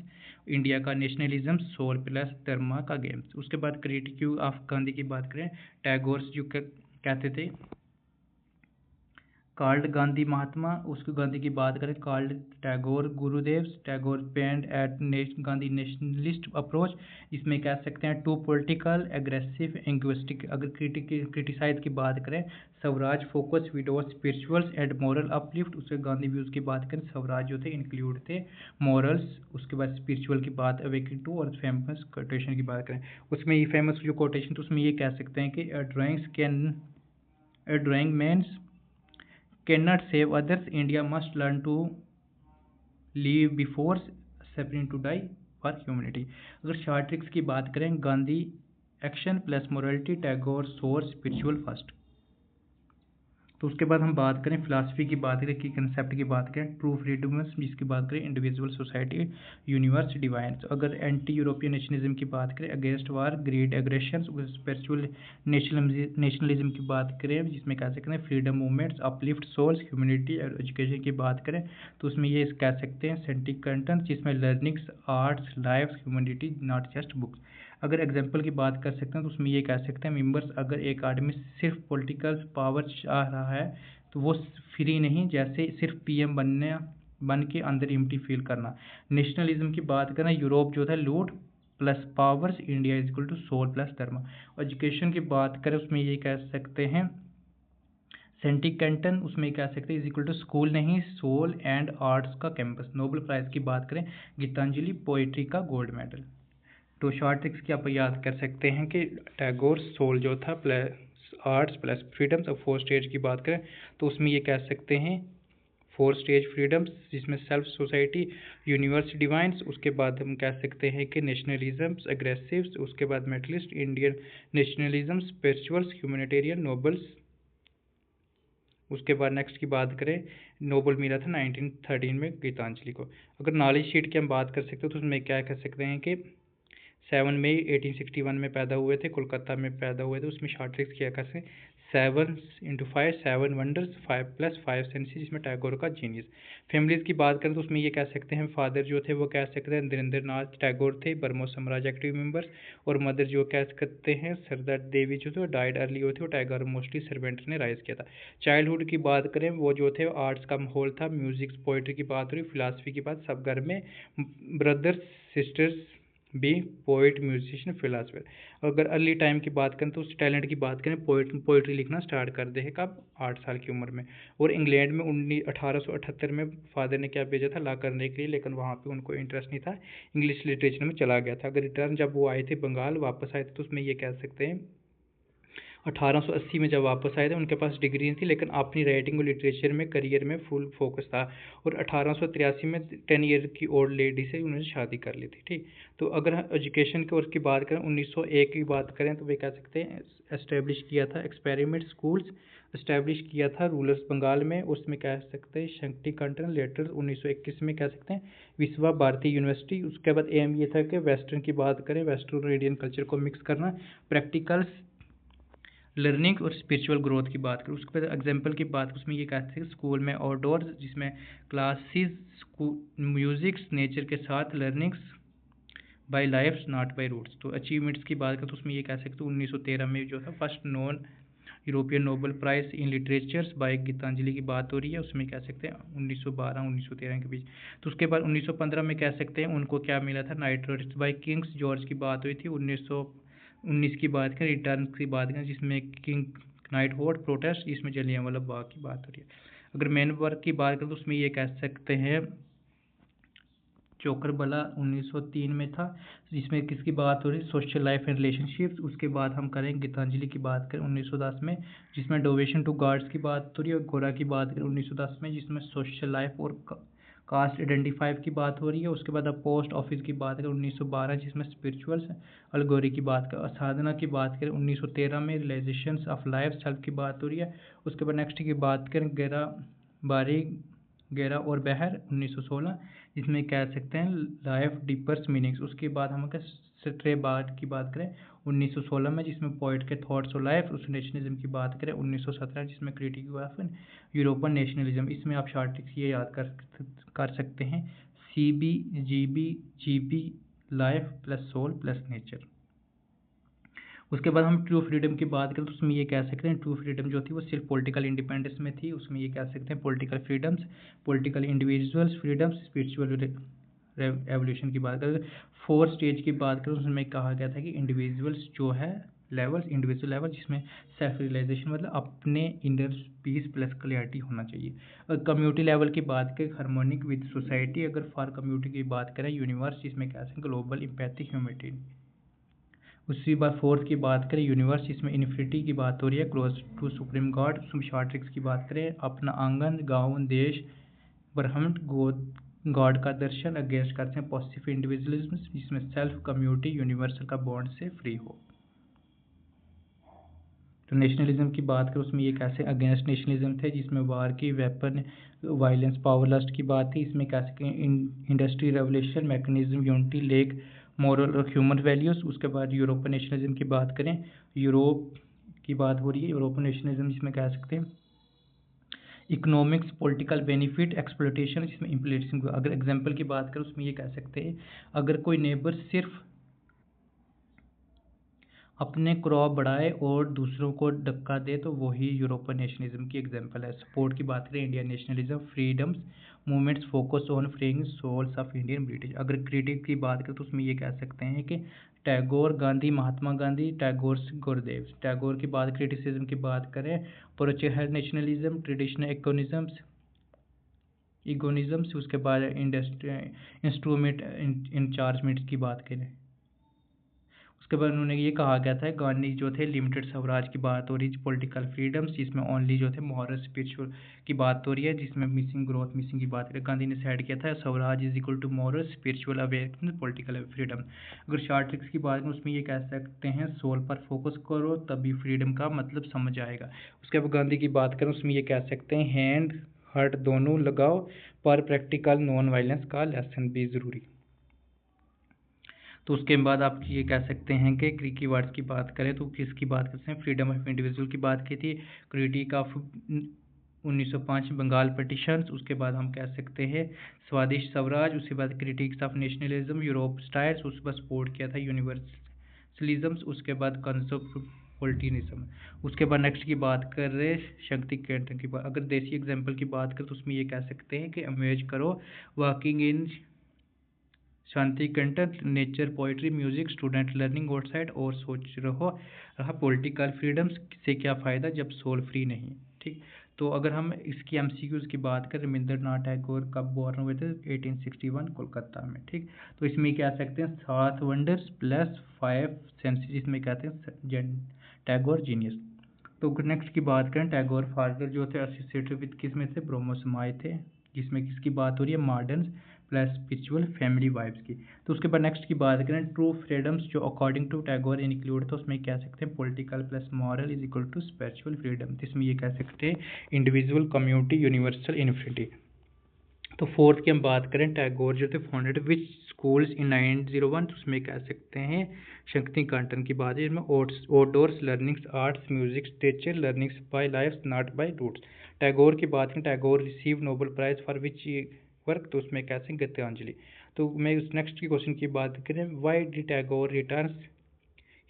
इंडिया का नेशनलिज्म सोल प्लस धर्मा का गेम्स। उसके बाद क्रिटिक ऑफ गांधी की बात करें टैगोर जो कहते थे कार्ल गांधी महात्मा, उसके गांधी की बात करें कार्ल टैगोर गुरुदेव टैगोर पेंड एट गांधी नेशनलिस्ट अप्रोच। इसमें कह सकते हैं टू पॉलिटिकल एग्रेसिव एंग्विस्टिक। अगर क्रिटिसाइज की बात करें Swaraj focus with those spirituals and moral uplift. उसके गांधी व्यूज की बात करें स्वराज जो थे इंक्लूड थे मॉरल्स, उसके बाद स्पिरिचुअल की बात अवेकिंग टू, और फेमस कोटेशन की बात करें उसमें ये फेमस जो कोटेशन तो उसमें ये कह सकते हैं कि a drawing means cannot save others. India must learn to live before suffering to die for humanity। अगर शॉर्ट ट्रिक्स की बात करें Gandhi action plus morality, Tagore source spiritual first. तो उसके बाद हम बात करें फिलासफी की बात करें कि कंसेप्ट की बात करें ट्रू फ्रीडम्स, जिसकी बात करें इंडिविजुअल सोसाइटी यूनिवर्स डिवाइन। तो अगर एंटी यूरोपियन नेशनलिज्म की बात करें against war greed aggression. Spiritual nationalism की बात करें जिसमें कह सकते हैं freedom movements uplift souls humanity. और एजुकेशन की बात करें तो उसमें ये कह सकते हैं सेंटिक कंटेंट जिसमें learnings arts life humanity not just books. अगर एग्जाम्पल की बात कर सकते हैं तो उसमें ये कह सकते हैं मेंबर्स, अगर एक आदमी सिर्फ पॉलिटिकल पावर चाह रहा है तो वो फ्री नहीं, जैसे सिर्फ पीएम बन के अंदर एम्प्टी फील करना। नेशनलिज्म की बात करें यूरोप जो था लूट plus powers, India is equal to soul plus dharma. Education की बात करें उसमें ये कह सकते हैं सेंटिक कैंटन, उसमें कह सकते हैं इज इक्वल टू स्कूल नहीं सोल एंड आर्ट्स का कैंपस। नोबेल प्राइज की बात करें गीतांजलि पोइट्री का गोल्ड मेडल। तो शॉर्ट ट्रिक्स की आप याद कर सकते हैं कि टैगोर सोल जो था प्लस आर्ट्स प्लस फ्रीडम्स। अब 4 स्टेज की बात करें तो उसमें ये कह सकते हैं 4 स्टेज फ्रीडम्स जिसमें सेल्फ सोसाइटी यूनिवर्स डिवाइंस। उसके बाद हम कह सकते हैं कि नेशनलिज्म्स एग्रेसिव्स, उसके बाद materialist Indian nationalism spirituals humanitarian nobles. उसके बाद नेक्स्ट की बात करें नोबल मिला था 1913 में गीतांजलि को। अगर नॉलेज शीट की हम बात कर सकते हैं तो उसमें क्या कह सकते हैं कि 7 मई 1861 में पैदा हुए थे, कोलकाता में पैदा हुए थे। उसमें शॉर्ट ट्रिक्स किया कैसे 7 × 5 7 वंडर्स 5 + 5 सेंसेस, जिसमें टैगोर का जीनियस। फैमिलीज की बात करें तो उसमें ये कह सकते हैं फादर जो थे वो कह सकते हैं नरेंद्र नाथ टैगोर थे, बर्मो साम्राज्य एक्टिव मेंबर्स। और मदर जो कह सकते हैं सरदार देवी जो थे डाइड अर्ली हुए थे, वो टैगोर मोस्टली सर्वेंट ने राइज किया था। चाइल्डहुड की बात करें वो जो थे आर्ट्स का माहौल था, म्यूजिक पोइट्री की बात हुई, फिलासफी की बात सब घर में brothers sisters be poet musician philosopher. अगर अर्ली टाइम की बात करें तो उस टैलेंट की बात करें पोइट्री लिखना स्टार्ट कर दे है कब 8 साल की उम्र में। और इंग्लैंड में 1878 में फादर ने क्या भेजा था ला करने के लिए, लेकिन वहाँ पे उनको इंटरेस्ट नहीं था, इंग्लिश लिटरेचर में चला गया था। अगर रिटर्न जब वो आए थे बंगाल वापस आए थे तो उसमें ये कह सकते हैं 1880 में जब वापस आए थे उनके पास डिग्री नहीं थी, लेकिन अपनी राइटिंग और लिटरेचर में करियर में फुल फोकस था। और 1883 में 10 ईयर की ओल्ड लेडी से उन्होंने शादी कर ली थी। ठीक, तो अगर एजुकेशन की उसकी बात करें 1901 की बात करें तो वे कह सकते हैं एस्टेब्लिश किया था एक्सपेरिमेंट स्कूल्स, एस्टेब्लिश किया था रूलर्स बंगाल में। उसमें कह सकते हैं शक्ति कंटन लेटर 1921 में कह सकते हैं विश्वा भारती यूनिवर्सिटी। उसके बाद एम ये था कि वेस्टर्न की बात करें वेस्टर्न और इंडियन कल्चर को मिक्स करना, प्रैक्टिकल्स लर्निंग और स्पिरिचुअल ग्रोथ की बात करें। उसके बाद एग्जाम्पल की बात उसमें ये कहते हैं स्कूल में आउटडोर्स जिसमें क्लासेस म्यूजिक्स नेचर के साथ learnings by lifes not by roots. तो अचीवमेंट्स की बात करें तो उसमें ये कह सकते हैं 1913 में जो था first non European Nobel prize in literatures by Gitanjali की बात हो रही है, उसमें कह सकते हैं 1912-1913 के बीच। तो उसके बाद 1915 में कह सकते हैं उनको क्या मिला था knight roads by kings George की बात हुई थी। 1919 की बात करें रिटर्न की बात करें जिसमें किंग नाइट होड प्रोटेस्ट जिसमें जलियांवाला बाग की बात हो रही है। अगर मैन वर्क की बात करें तो उसमें ये कह सकते हैं चोकरबला 1903 में था, जिसमें किसकी बात हो रही है सोशल लाइफ एंड रिलेशनशिप्स। उसके बाद हम करें गीतांजलि की बात करें 1910 में जिसमें डोवेशन टू गॉड्स की बात हो रही है। और गोरा की बात करें 1910 में जिसमें सोशल लाइफ और कास्ट आइडेंटिफाई की बात हो रही है। उसके बाद अब पोस्ट ऑफिस की बात करें 1912 जिसमें स्पिरिचुअल्स अलगोरी की बात करें। साधना की बात करें 1913 में रियलाइजेशंस ऑफ लाइफ सेल्फ की बात हो रही है। उसके बाद नेक्स्ट की बात करें गहरा और बहर 1916 जिसमें कह सकते हैं लाइफ डीपर्स मीनिंग्स। उसके बाद हम स्ट्रे बार्ड की बात करें 1916 में जिसमें पोइट के थॉट्स और लाइफ। उस नेशनलिज्म की बात करें 1917 जिसमें क्रिटिक ऑफ यूरोपियन नेशनलिज्म। इसमें आप शॉर्ट ट्रिक्स ये याद कर सकते हैं CB GB GB life plus soul plus nature. उसके बाद हम ट्रू फ्रीडम की बात करें तो उसमें ये कह सकते हैं ट्रू फ्रीडम जो थी वो सिर्फ पॉलिटिकल इंडिपेंडेंस में थी। उसमें ये कह सकते हैं political freedoms, political individuals freedoms, spiritual evolution की बात करें। 4 स्टेज की बात करें उसमें कहा गया था कि इंडिविजुअल्स जो है लेवल्स, इंडिविजुअल लेवल जिसमें सेल्फ रियलाइजेशन मतलब अपने इनर पीस प्लस क्लियरिटी होना चाहिए। अगर कम्युनिटी लेवल की बात करें हार्मोनिक विद सोसाइटी, अगर फॉर कम्युनिटी की बात करें यूनिवर्स जिसमें कह सकते हैं ग्लोबल इम्पैथी ह्यूमैनिटी। उसी बार 4th की बात करें यूनिवर्स इसमें इन्फिनिटी की बात हो रही है, क्लोज टू सुप्रीम गॉड। उसमें शॉर्ट ट्रिक्स की बात करें अपना आंगन, गाँव, देश, ब्रह्मांड, गॉड का दर्शन, अगेंस्ट करते हैं पॉजिटिव इंडिविजुअलिज्म जिसमें सेल्फ कम्युनिटी यूनिवर्सल का बॉन्ड से फ्री हो। तो नेशनलिज्म की बात करें उसमें ये कैसे अगेंस्ट नेशनलिज्म थे जिसमें वार की, वेपन, वायलेंस, पावर लस्ट की बात थी। इसमें कह सकते हैं industry revolution, mechanism, unity, lake, moral और ह्यूमन वैल्यूज़। उसके बाद यूरोपियन नेशनलिज्म की बात करें, यूरोप की बात हो रही है, यूरोपियन नेशनलिज्म जिसमें कह सकते हैं इकोनॉमिक्स, पॉलिटिकल बेनिफिट, एक्सप्लोटेशन जिसमें इम्प्लीटेशन। अगर एग्जाम्पल की बात करें उसमें ये कह सकते हैं अगर कोई नेबर सिर्फ अपने क्रॉप बढ़ाए और दूसरों को धक्का दे तो वही यूरोपियन नेशनलिज्म की एग्जांपल है। सपोर्ट की बात करें Indian nationalism, freedoms movements focus on freeing souls of Indian British. अगर क्रिटिक की बात करें तो उसमें ये कह सकते हैं कि टैगोर, गांधी, महात्मा गांधी, टैगोर, गुरुदेव। टैगोर की बात क्रिटिसिज्म की बात करें प्रोचेहर नेशनलिज्म, ट्रेडिशनल इगोनिज्म्स। उसके बाद इंस्ट्रूमेंट इंचार्जमेंट्स की बात करें उसके बाद उन्होंने ये कहा गया था गांधी जो थे लिमिटेड स्वराज की बात हो रही है, पॉलिटिकल फ्रीडम्स जिसमें ओनली जो थे मॉरल स्पिरिचुअल की बात हो रही है, जिसमें मिसिंग ग्रोथ मिसिंग की बात करें गांधी ने साइड किया था swaraj is equal to moral spiritual awareness political freedom. अगर शॉर्ट ट्रिक्स की बात करें उसमें ये कह सकते हैं सोल पर फोकस करो तभी फ्रीडम का मतलब समझ आएगा। उसके बाद गांधी की बात करें उसमें ये कह सकते हैं हैंड हार्ट दोनों लगाओ पर प्रैक्टिकल नॉन वायलेंस का लेसन भी ज़रूरी। तो उसके बाद आप ये कह सकते हैं कि क्रिकी वर्ड्स की बात करें तो किसकी बात करते हैं फ्रीडम ऑफ इंडिविजुअल की बात की थी, क्रिटिक ऑफ 1905 बंगाल पटिशंस। उसके बाद हम कह सकते हैं स्वादिष्ट स्वराज। उसके बाद critics of nationalism, Europe styles. उसके बाद सपोर्ट किया था यूनिवर्सलिज्म। उसके बाद कंसोपोलिटिनिज्म। उसके बाद नेक्स्ट की बात कर रहे शक्ति केंद्र की बात। अगर देसी एग्जाम्पल की बात करें तो उसमें ये कह सकते हैं कि इमेज करो walking in Shanti content, nature, poetry, music, student learning outside और सोच रहा पॉलिटिकल फ्रीडम्स से क्या फ़ायदा जब सोल फ्री नहीं। ठीक, तो अगर हम इसकी एमसीक्यूज़ की बात करें रविंद्रनाथ टैगोर कब बॉर्न हुए थे 1861 कोलकाता में। ठीक, तो इसमें क्या सकते हैं 7 वंडर्स प्लस 5 सेंचुरी इसमें कहते हैं टैगोर जीनियस। तो नेक्स्ट की बात करें टैगोर फादर जो थे एसोसिएटेड विद किस में थे ब्रह्मो समाज थे, जिसमें किसकी बात हो रही है modern plus spiritual family vibes की। तो उसके बाद नेक्स्ट की बात करें ट्रू फ्रीडम्स जो अकॉर्डिंग टू टैगोर इंक्लूड था उसमें कह सकते हैं political plus moral is equal to spiritual freedom. इसमें ये कह सकते हैं इंडिविजुअल, कम्युनिटी, यूनिवर्सल, इन्फिनिटी। तो 4th की हम बात करें टैगोर जो थे फाउंडेड विच स्कूल्स इन 901 तो उसमें कह सकते हैं शक्ति कंटन की बात है इसमें outdoors learnings, arts, music, nature learnings by life not by roots. Tagore की बात करें Tagore receive Nobel prize for which work तो उसमें कह सकते हैं गीतांजलि। तो मैं उस नेक्स्ट की क्वेश्चन की बात करें why did Tagore returns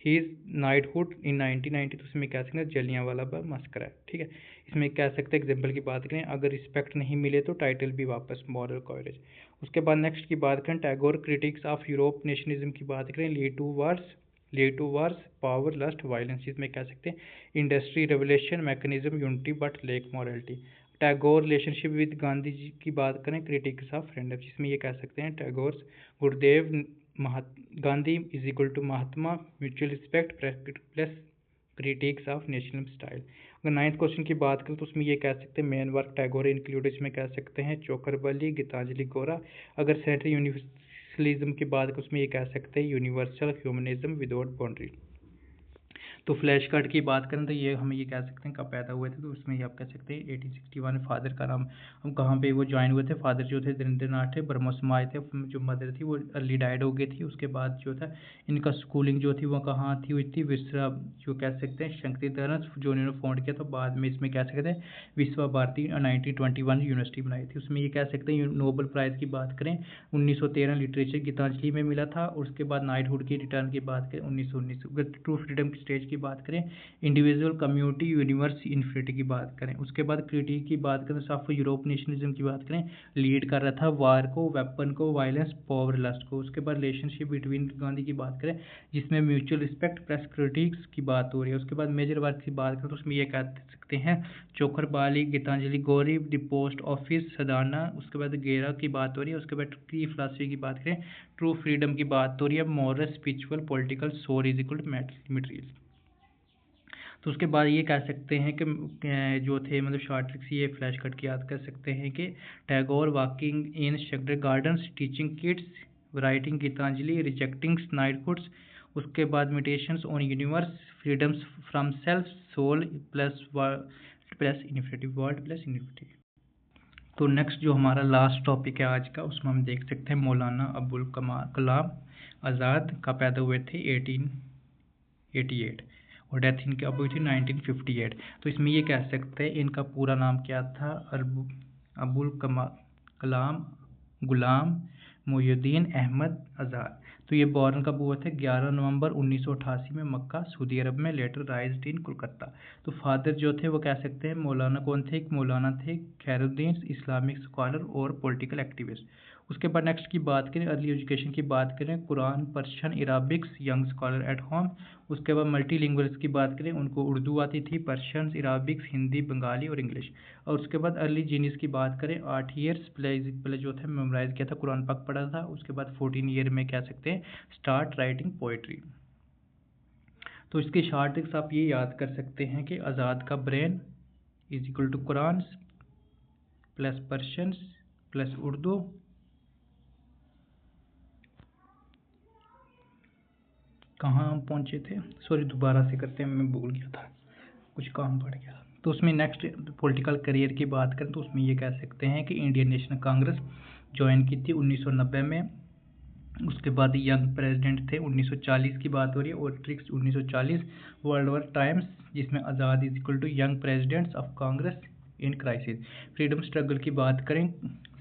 his knighthood in 1990 तो इसमें कह सकते हैं जलियांवाला बाग मस्करा। ठीक है, इसमें कह सकते हैं एग्जाम्पल की बात करें अगर रिस्पेक्ट नहीं मिले तो टाइटल भी वापस मॉरल कवरेज। उसके बाद नेक्स्ट की बात करें Tagore critics of Europe nationalism की बात करें lead to wars power lust violence इसमें कह सकते हैं industry revolution mechanism unity but lack morality. Tagore relationship with Gandhi ji की बात करें क्रिटिक्स ऑफ फ्रेंडशिप जिसमें ये कह सकते हैं Tagore Gurudev Gandhi is equal to Mahatma mutual respect plus critics of national style. अगर 9th क्वेश्चन की बात करें तो उसमें ये कह सकते हैं मेन वर्क टैगोर इंक्लूड इसमें कह सकते हैं चोकरबली, गीतांजलि गोरा। अगर सेंट्रल यूनिवर्सलिज्म की बात करें उसमें ये कह सकते हैं यूनिवर्सल ह्यूमनिज्म विदाउट बाउंड्री। तो फ्लैश कार्ड की बात करें तो ये हम ये कह सकते हैं कब पैदा हुए थे, तो उसमें ये आप कह सकते हैं 1861। फादर का नाम हम कहाँ पे वो ज्वाइन हुए थे, फादर जो थे धीरेन्द्रनाथ थे, ब्रह्मो से आए थे। जो मदर थी वो अर्ली डाइड हो गई थी। उसके बाद जो था इनका स्कूलिंग जो थी वो कहाँ थी हुई थी, विश्वा जो कह सकते हैं शंकरीधरन जो इन्होंने फाउंड किया था। बाद में इसमें कह सकते हैं विश्वा भारती 1921 यूनिवर्सिटी बनाई थी। उसमें ये कह सकते हैं नोबेल प्राइज़ की बात करें 1913 लिटरेचर गीतांजलि में मिला था। और उसके बाद नाइटहुड की रिटर्न की बात करें 1919। ट्रू फ्रीडम की स्टेज की बात करें इंडिविजुअल कम्युनिटी यूनिवर्स इन्फिनिटी की बात करें। उसके बाद क्रिटिक की बात करें साफ यूरोप नेशनलिज्म की बात करें, लीड कर रहा था वार को, वेपन को, वायलेंस, पावर लस्ट को। उसके बाद रिलेशनशिप बिटवीन गांधी की बात करें जिसमें म्यूचुअल रिस्पेक्ट प्लस क्रिटिक्स की बात हो रही है। उसके बाद मेजर वर्क की बात करें तो उसमें ये कह सकते हैं Chokher Bali, Gitanjali Gora, the post office, Sadhana. उसके बाद गेरा की बात हो रही है। उसके बाद की फिलासफी की बात करें, ट्रू फ्रीडम की बात हो रही है, moral spiritual political soul is equal to material. तो उसके बाद ये कह सकते हैं कि जो थे मतलब शॉर्ट ट्रिक्स ये फ्लैश कट की याद कर सकते हैं कि Tagore walking in sacred gardens, teaching kids, writing Gitanjali, rejecting knighthoods. उसके बाद meditations on universe, freedoms from self, soul plus plus infinity, world plus infinity. तो नेक्स्ट जो हमारा लास्ट टॉपिक है आज का, उसमें हम देख सकते हैं मौलाना अबुल कलाम आज़ाद का पैदा हुए थे 1888 और डेथ इनकी अब हुई थी 1958। तो इसमें ये कह सकते हैं इनका पूरा नाम क्या था, अबुल कलाम गुलाम मोहुद्दीन अहमद आज़ाद। तो ये बॉर्न कब हुए थे, 11 नवंबर 1988 में मक्का सऊदी अरब में, लेटर राइज्ड इन कोलकाता। तो फादर जो थे वो कह सकते हैं मौलाना कौन थे, एक मौलाना थे खैरुद्दीन, इस्लामिक स्कॉलर और पॉलिटिकल एक्टिविस्ट। उसके बाद नेक्स्ट की बात करें अर्ली एजुकेशन की बात करें, Quran, Persian, Arabics, young scholar at home. उसके बाद मल्टी लिंग्वल्स की बात करें, उनको उर्दू आती थी, पर्शियन, अराबिक्स, हिंदी, बंगाली और इंग्लिश। और उसके बाद अर्ली जीनियस की बात करें 8 ईयर्स पहले जो थे मेमोराइज किया था, कुरान पाक पढ़ा था। उसके बाद 14 ईयर में कह सकते हैं स्टार्ट राइटिंग पोइट्री। तो इसके शॉर्ट ट्रिक्स आप ये याद कर सकते हैं कि आज़ाद का brain is equal to Quran plus Persian plus Urdu. कहाँ हम पहुँचे थे, सॉरी दोबारा से करते हैं, मैं भूल गया था, कुछ काम पड़ गया। तो उसमें नेक्स्ट पॉलिटिकल करियर की बात करें तो उसमें ये कह सकते हैं कि इंडियन नेशनल कांग्रेस ज्वाइन की थी 1990 में। उसके बाद यंग प्रेसिडेंट थे 1940 की बात हो रही है, और ट्रिक्स 1940, वर्ल्ड वॉर टाइम्स जिसमें Azad is equal to young presidents of Congress in crisis. Freedom struggle की बात करें,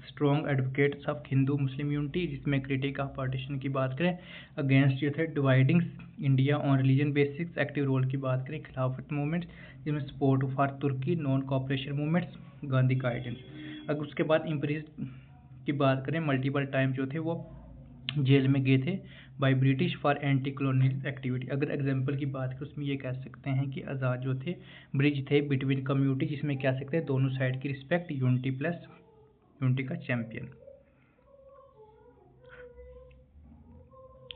strong advocates of Hindu Muslim unity जिसमें क्रिटिक ऑफ पार्टीशन की बात करें, अगेंस्ट जो थे dividing India on religion basics, active role की बात करें, खिलाफत मूवमेंट्स जिसमें support for Turkey, non cooperation movements, Gandhi guidance. अगर उसके बाद इम्प्रीज की बात करें, मल्टीपल टाइम जो थे वो जेल में गए थे by British for anti colonial activity. अगर एग्जांपल की बात करें उसमें ये कह सकते हैं कि आज़ाद जो थे ब्रिज थे बिटवीन कम्युनिटी जिसमें कह सकते हैं दोनों साइड की रिस्पेक्ट, यूनिटी प्लस यूनिटी का चैंपियन।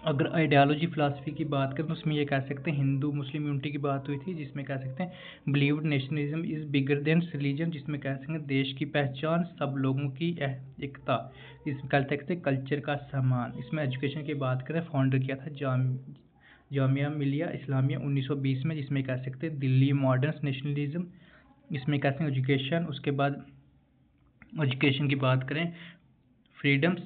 अगर आइडियोलॉजी फिलासफी की बात करें तो उसमें ये कह सकते हैं हिंदू मुस्लिम यूनिटी की बात हुई थी जिसमें कह सकते हैं believed nationalism is bigger than religion, जिसमें कह सकते हैं देश की पहचान, सब लोगों की एकता, इसमें कह सकते हैं कल्चर का सम्मान। इसमें एजुकेशन की बात करें, फाउंडर किया था जामिया मिलिया इस्लामिया 1920 में, जिसमें कह सकते हैं दिल्ली मॉडर्न नेशनलिज्म, इसमें कह सकते हैं एजुकेशन। उसके बाद एजुकेशन की बात करें फ्रीडम्स,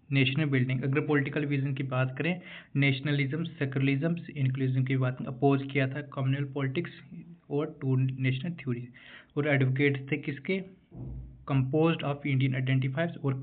नेशनल बिल्डिंग। अगर पॉलिटिकल विजन की बात करें नेशनलिज्म, सेकुलरिज्म, इंक्लूजन की बात अपोज किया था कम्युनल पॉलिटिक्स और टू नेशनल थ्योरी। और एडवोकेट थे किसके, कंपोज्ड ऑफ इंडियन आइडेंटिफायर्स और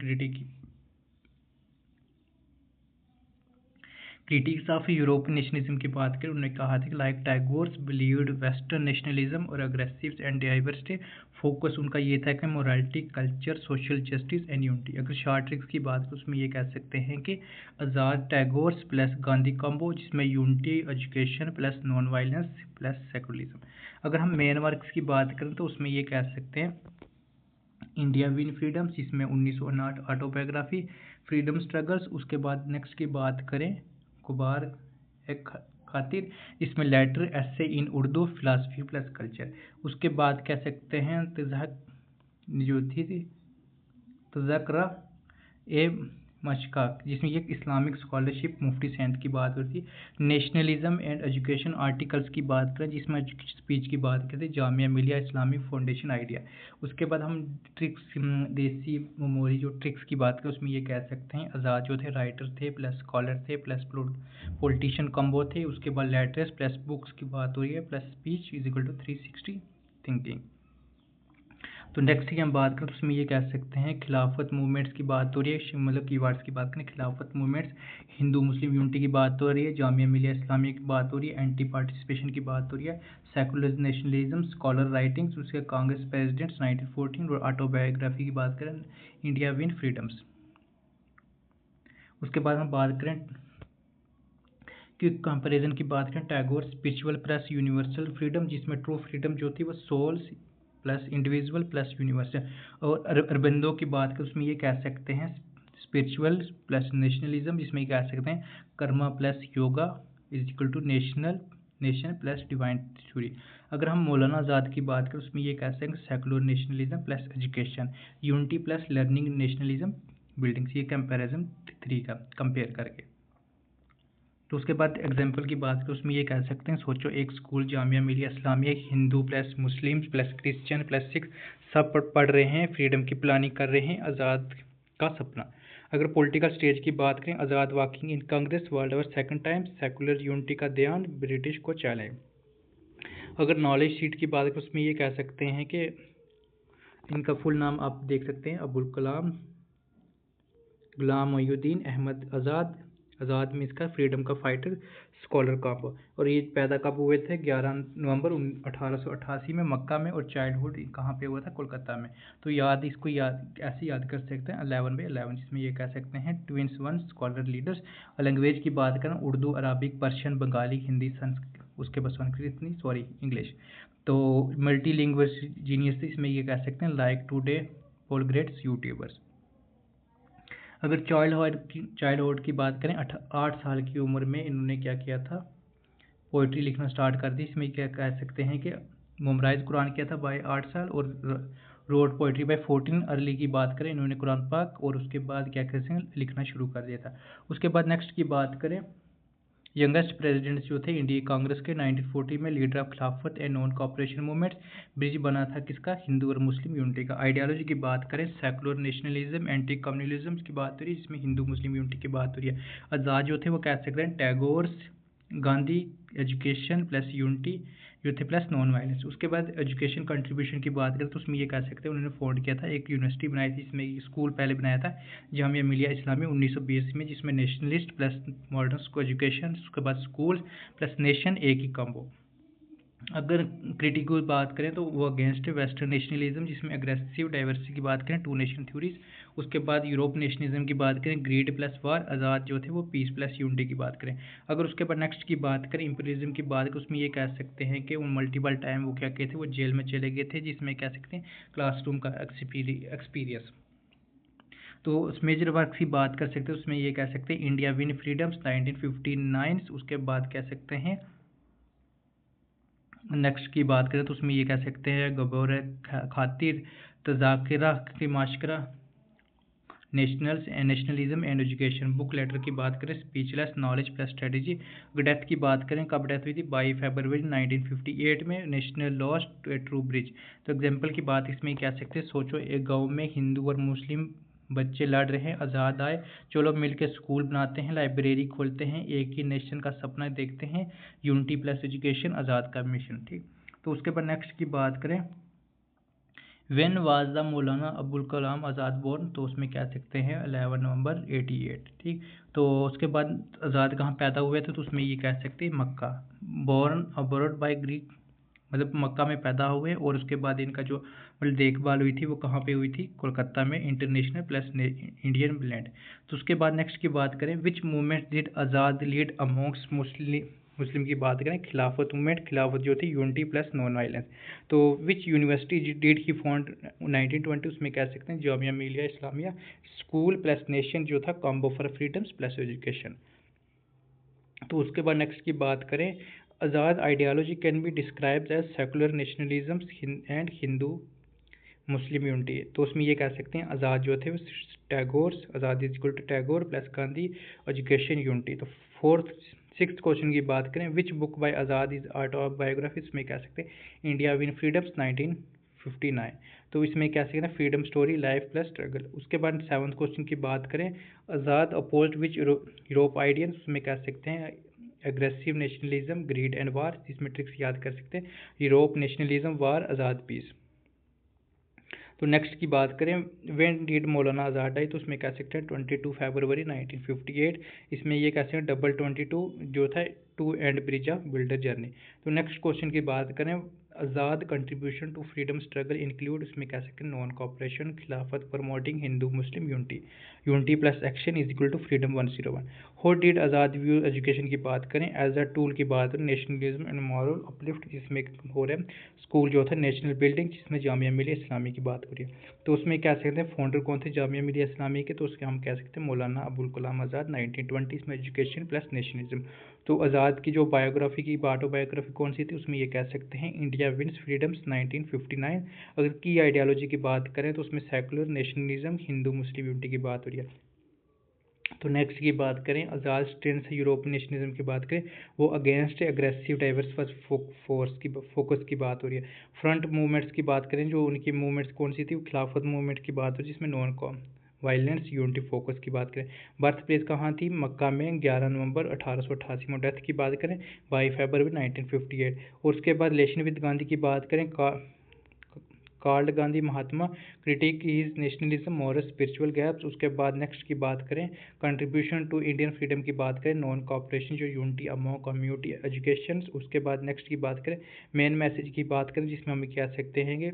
क्रिटिक्स ऑफ यूरोपियन नेशनलिज्म की बात करें, उन्होंने कहा था कि like Tagore's believed western nationalism और अग्रेसिव एंड डाइवर्सिटी, फोकस उनका ये था कि morality, culture, social justice and unity. अगर शॉर्ट ट्रिक्स की बात करें उसमें ये कह सकते हैं कि आज़ाद टैगोर्स प्लस गांधी कॉम्बो जिसमें unity, education plus non violence plus secularism. अगर हम मेन वर्क्स की बात करें तो उसमें ये कह सकते हैं इंडिया विन फ्रीडम जिसमें 1959 ऑटोबायोग्राफी, फ्रीडम स्ट्रगल्स। उसके बाद नेक्स्ट की बात करें कुबार एक खातिर, इसमें लेटर एसे इन उर्दू, फिलासफी प्लस कल्चर। उसके बाद कह सकते हैं जो थी तज़किरा ए मशकाक, जिसमें एक इस्लामिक स्कॉलरशिप मुफ्ती सैंद की बात होती है। नेशनलिज्म एंड एजुकेशन आर्टिकल्स की बात करें, जिसमें स्पीच की बात करते हैं Jamia Millia Islamic foundation idea. उसके बाद हम ट्रिक्स देसी मेमोरी जो ट्रिक्स की बात करें, उसमें ये कह सकते हैं आज़ाद जो थे राइटर थे प्लस स्कॉलर थे प्लस पॉलिटिशियन कम्बो थे। उसके बाद लेटर्स प्लस बुक्स की बात हो रही है plus speech is equal to 360 thinking. तो नेक्स्ट की हम बात करें तो उसमें ये कह सकते हैं खिलाफत मूवमेंट्स की बात हो रही है, मतलब कीवर्ड्स की बात करें Khilafat movements, Hindu Muslim unity की बात हो रही है, जामिया मिलिया इस्लामिया की बात हो रही है, एंटी पार्टिसिपेशन की बात हो रही है, सेकुलर नेशनलिज्म, स्कॉलर राइटिंग्स, उसके कांग्रेस प्रेसिडेंट्स 1914 और ऑटोबायोग्राफी की बात करें इंडिया विन फ्रीडम्स। उसके बाद हम बात करें कि कंपैरिजन की बात करें Tagore spiritual plus universal freedom, जिसमें ट्रू फ्रीडम जो थी वो souls plus individual plus universal. और अरबिंदो की बात करें उसमें ये कह सकते हैं स्पिरिचुअल प्लस नेशनलिज्म, जिसमें ये कह सकते हैं karma plus yoga is equal to nation plus divine theory. अगर हम मौलाना आज़ाद की बात करें उसमें ये कह सकते हैं secular nationalism plus education, unity plus learning nationalism buildings, ये कंपैरिजन 3 का कंपेयर करके। तो उसके बाद एग्जाम्पल की बात करें उसमें ये कह सकते हैं सोचो एक school Jamia Millia Islamia Hindu plus Muslim plus Christian plus Sikh सब पढ़ रहे हैं, फ्रीडम की प्लानिंग कर रहे हैं, आज़ाद का सपना। अगर पॉलिटिकल स्टेज की बात करें Azad walking in Congress world over second time, secular unity का ध्यान, ब्रिटिश को चैलेंज। अगर नॉलेज शीट की बात करें उसमें ये कह सकते हैं कि इनका फुल नाम आप देख सकते हैं अबुल कलाम गुलाम मोहिउद्दीन अहमद आज़ाद। आज़ाद में इसका फ्रीडम का फाइटर स्कॉलर कप, और ये पैदा कब हुए थे 11 नवंबर 1888 में मक्का में, और चाइल्डहुड कहाँ पे हुआ था कोलकाता में। तो इसको ऐसे याद कर सकते हैं 11/11, जिसमें ये कह सकते हैं twins one scholar leaders. Language की बात करें उर्दू अरबिक पर्शियन बंगाली हिंदी संस्कृत, उसके बाद संस्कृत इंग्लिश। तो मल्टी लैंग्वेज जीनियस थे, इसमें ये कह सकते हैं like today all greats YouTubers. अगर चाइल्डहुड की बात करें 8 साल की उम्र में इन्होंने क्या किया था पोइट्री लिखना स्टार्ट कर दी। इसमें क्या कह सकते हैं कि मेमोराइज कुरान किया था बाय 8 साल, और रोड पोइट्री बाय 14 अर्ली की बात करें इन्होंने कुरान पाक, और उसके बाद क्या कहते हैं लिखना शुरू कर दिया था। उसके बाद नेक्स्ट की बात करें यंगेस्ट प्रेसिडेंट जो थे इंडिया कांग्रेस के 1940 में लीडर ऑफ खिलाफत and non cooperation movement, bridge बना था किसका हिंदू और मुस्लिम यूनिटी का। आइडियोलॉजी की बात करें सेकुलर नेशनलिज्म एंटी कम्युनलिज्म की बात हो रही है, जिसमें हिंदू मुस्लिम यूनिटी की बात हो रही है। आज़ाद जो थे वो कह सकते हैं Tagore Gandhi education plus unity जो थे प्लस नॉन वायलेंस। उसके बाद एजुकेशन कंट्रीब्यूशन की बात करें तो उसमें ये कह सकते हैं उन्होंने फाउंड किया था एक यूनिवर्सिटी बनाई थी, इसमें स्कूल पहले बनाया था जामिया मिलिया इस्लामिया 1982 में, जिसमें नेशनलिस्ट प्लस मॉडर्न को एजुकेशन, उसके बाद स्कूल प्लस नेशन एक ही कम्बो। अगर क्रिटिकल बात करें तो वो अगेंस्ट वेस्टर्न नेशनलिज्म, जिसमें अग्रेसिव डाइवर्सिटी की बात करें 2 नेशन थ्योरीज। उसके बाद यूरोप नेशनलिज्म की बात करें ग्रीड प्लस वार, आज़ाद जो थे वो पीस प्लस यूनिटी की बात करें। अगर उसके बाद नेक्स्ट की बात करें इंपीरियलिज्म की बात करें उसमें ये कह सकते हैं कि वो मल्टीपल टाइम वो क्या कहते थे वो जेल में चले गए थे, जिसमें कह सकते हैं क्लासरूम का एक्सपीरियंस। तो उस मेजर वर्क की बात कर सकते हैं उसमें ये कह सकते हैं इंडिया विन फ्रीडम्स 1959। उसके बाद कह सकते हैं नेक्स्ट की बात करें तो उसमें ये कह सकते हैं गबोर खातिर तजाकिरा की माशकरा, nationalism and education. Book letter की बात करें speechless knowledge plus strategy. Death की बात करें कब डेथ हुई थी 22 फरवरी 1958 में, नेशनल लॉस्ट ट्रू ब्रिज। तो एग्जाम्पल की बात इसमें कह सकते हैं सोचो एक गाँव में हिंदू और मुस्लिम बच्चे लड़ रहे हैं, आज़ाद आए, चलो मिलकर स्कूल बनाते हैं, लाइब्रेरी खोलते हैं, एक ही नेशन का सपना देखते हैं, यूनिटी प्लस एजुकेशन आज़ाद का मिशन। ठीक, तो उसके बाद नेक्स्ट की बात करें when was the Maulana Abul Kalam Azad born, तो उसमें कह सकते हैं 11 नवंबर 88। ठीक, तो उसके बाद आज़ाद कहाँ पैदा हुए थे तो उसमें ये कह सकते हैं मक्का, बोर्न अब्रॉड बाय ग्रीक, मतलब मक्का में पैदा हुए, और उसके बाद इनका जो मतलब देखभाल हुई थी वो कहाँ पे हुई थी कोलकाता में, इंटरनेशनल प्लस इंडियन ब्लेंड। तो उसके बाद नेक्स्ट की बात करें which movement did Azad lead amongst Muslim की बात करें खिलाफत मूवमेंट, खिलाफत जो थी यूनिटी प्लस नॉन वायलेंस। तो which university did he found 1920, उसमें कह सकते हैं Jamia Millia Islamia, school plus nation जो था combo for freedoms plus education. तो उसके बाद नेक्स्ट की बात करें Azad ideology can be described as secular nationalism and Hindu Muslim unity. तो उसमें ये कह सकते हैं आज़ाद जो थे वो Tagore, Azad is equal to Tagore plus Gandhi, education unity. तो फोर्थ सिक्स्थ क्वेश्चन की बात करें, which book by Azad is autobiography, इसमें कह सकते हैं इंडिया विन फ्रीडम्स 1959। तो इसमें कह सकते हैं freedom story life plus struggle. उसके बाद सेवन्थ क्वेश्चन की बात करें, आज़ाद अपोज्ड विच यूरोप आइडियंस, उसमें कह सकते हैं एग्रेसिव नेशनलिज्म, ग्रीड एंड वार। इसमें ट्रिक्स याद कर सकते हैं, यूरोप, नेशनलिज्म, वार, आज़ाद, पीस। तो नेक्स्ट की बात करें, when did Maulana Azad die, तो उसमें कह सकते हैं 22 फरवरी 1958। इसमें ये कह सकते हैं डबल 22 जो था to end bridge of builder journey. तो नेक्स्ट क्वेश्चन की बात करें, Azad contribution to freedom struggle include, इसमें कह सकते हैं non cooperation, Khilafat, promoting Hindu Muslim unity, unity plus action is equal to freedom 101। How did Azad view education की बात करें, एज अ टूल की बात करें, नेशनलिज्म एंड मॉरल अपलिफ्ट, जिसमें हो रहा है स्कूल जो था नेशनल बिल्डिंग, जिसमें जामिया मिलिया इस्लामी की बात हो रही है। तो उसमें कह सकते हैं फाउंडर कौन थे जामिया मिलिया इस्लामी के, तो उसके हम कह सकते हैं मौलाना अबुल कलाम आज़ाद 1920 में, एजुकेशन प्लस नेशनलिज्म। तो आज़ाद की जो बायोग्राफी की ऑटोबायोग्राफी कौन सी थी, उसमें ये कह सकते हैं इंडिया विंस फ्रीडम्स 1959। अगर की आइडियालॉजी की बात करें तो उसमें secular, nationalism, Hindu Muslim unity की बात हो रही है। तो नेक्स्ट की बात करें, आज़ाद स्ट्रेंथ यूरोपियन नेशनलिज्म की बात करें, वो अगेंस्ट एग्रेसिव डाइवर्स फोर्स की फोकस की बात हो रही है। फ्रंट मूवमेंट्स की बात करें, जो उनकी मूवमेंट्स कौन सी थी, खिलाफत मूवमेंट की बात हो रही है, जिसमें नॉन वायलेंस यूनिटी फोकस की बात करें। बर्थ प्लेस कहाँ थी, मक्का में, 11 नवंबर 1888 में। डेथ की बात करें 22 फरवरी 1958। और उसके बाद रिलेशन विद गांधी की बात करें, Karl Gandhi Mahatma, critic is nationalism, moral spiritual gaps. उसके बाद नेक्स्ट की बात करें, कंट्रीब्यूशन टू इंडियन फ्रीडम की बात करें, नॉन कॉपरेशन जो यूनिटी अमोंग कम्युनिटी एजुकेशन। उसके बाद नेक्स्ट की बात करें, मेन मैसेज की बात करें, जिसमें हम कह सकते हैं कि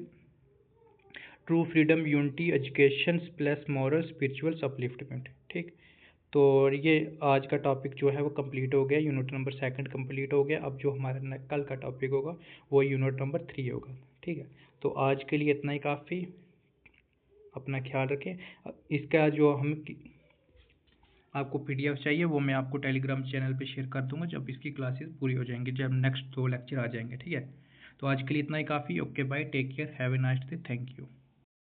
true freedom, unity, education plus moral spiritual upliftment. ठीक, तो ये आज का टॉपिक जो है वो कंप्लीट हो गया, यूनिट नंबर 2 कंप्लीट हो गया। अब जो हमारा कल का टॉपिक होगा वो यूनिट नंबर 3 होगा। ठीक है, तो आज के लिए इतना ही काफ़ी। अपना ख्याल रखें। इसका जो हम आपको पीडीएफ चाहिए वो मैं आपको टेलीग्राम चैनल पे शेयर कर दूंगा जब इसकी क्लासेस पूरी हो जाएंगी, जब नेक्स्ट 2 लेक्चर आ जाएंगे। ठीक है, तो आज के लिए इतना ही काफ़ी। Okay bye, take care, have a nice day, thank you.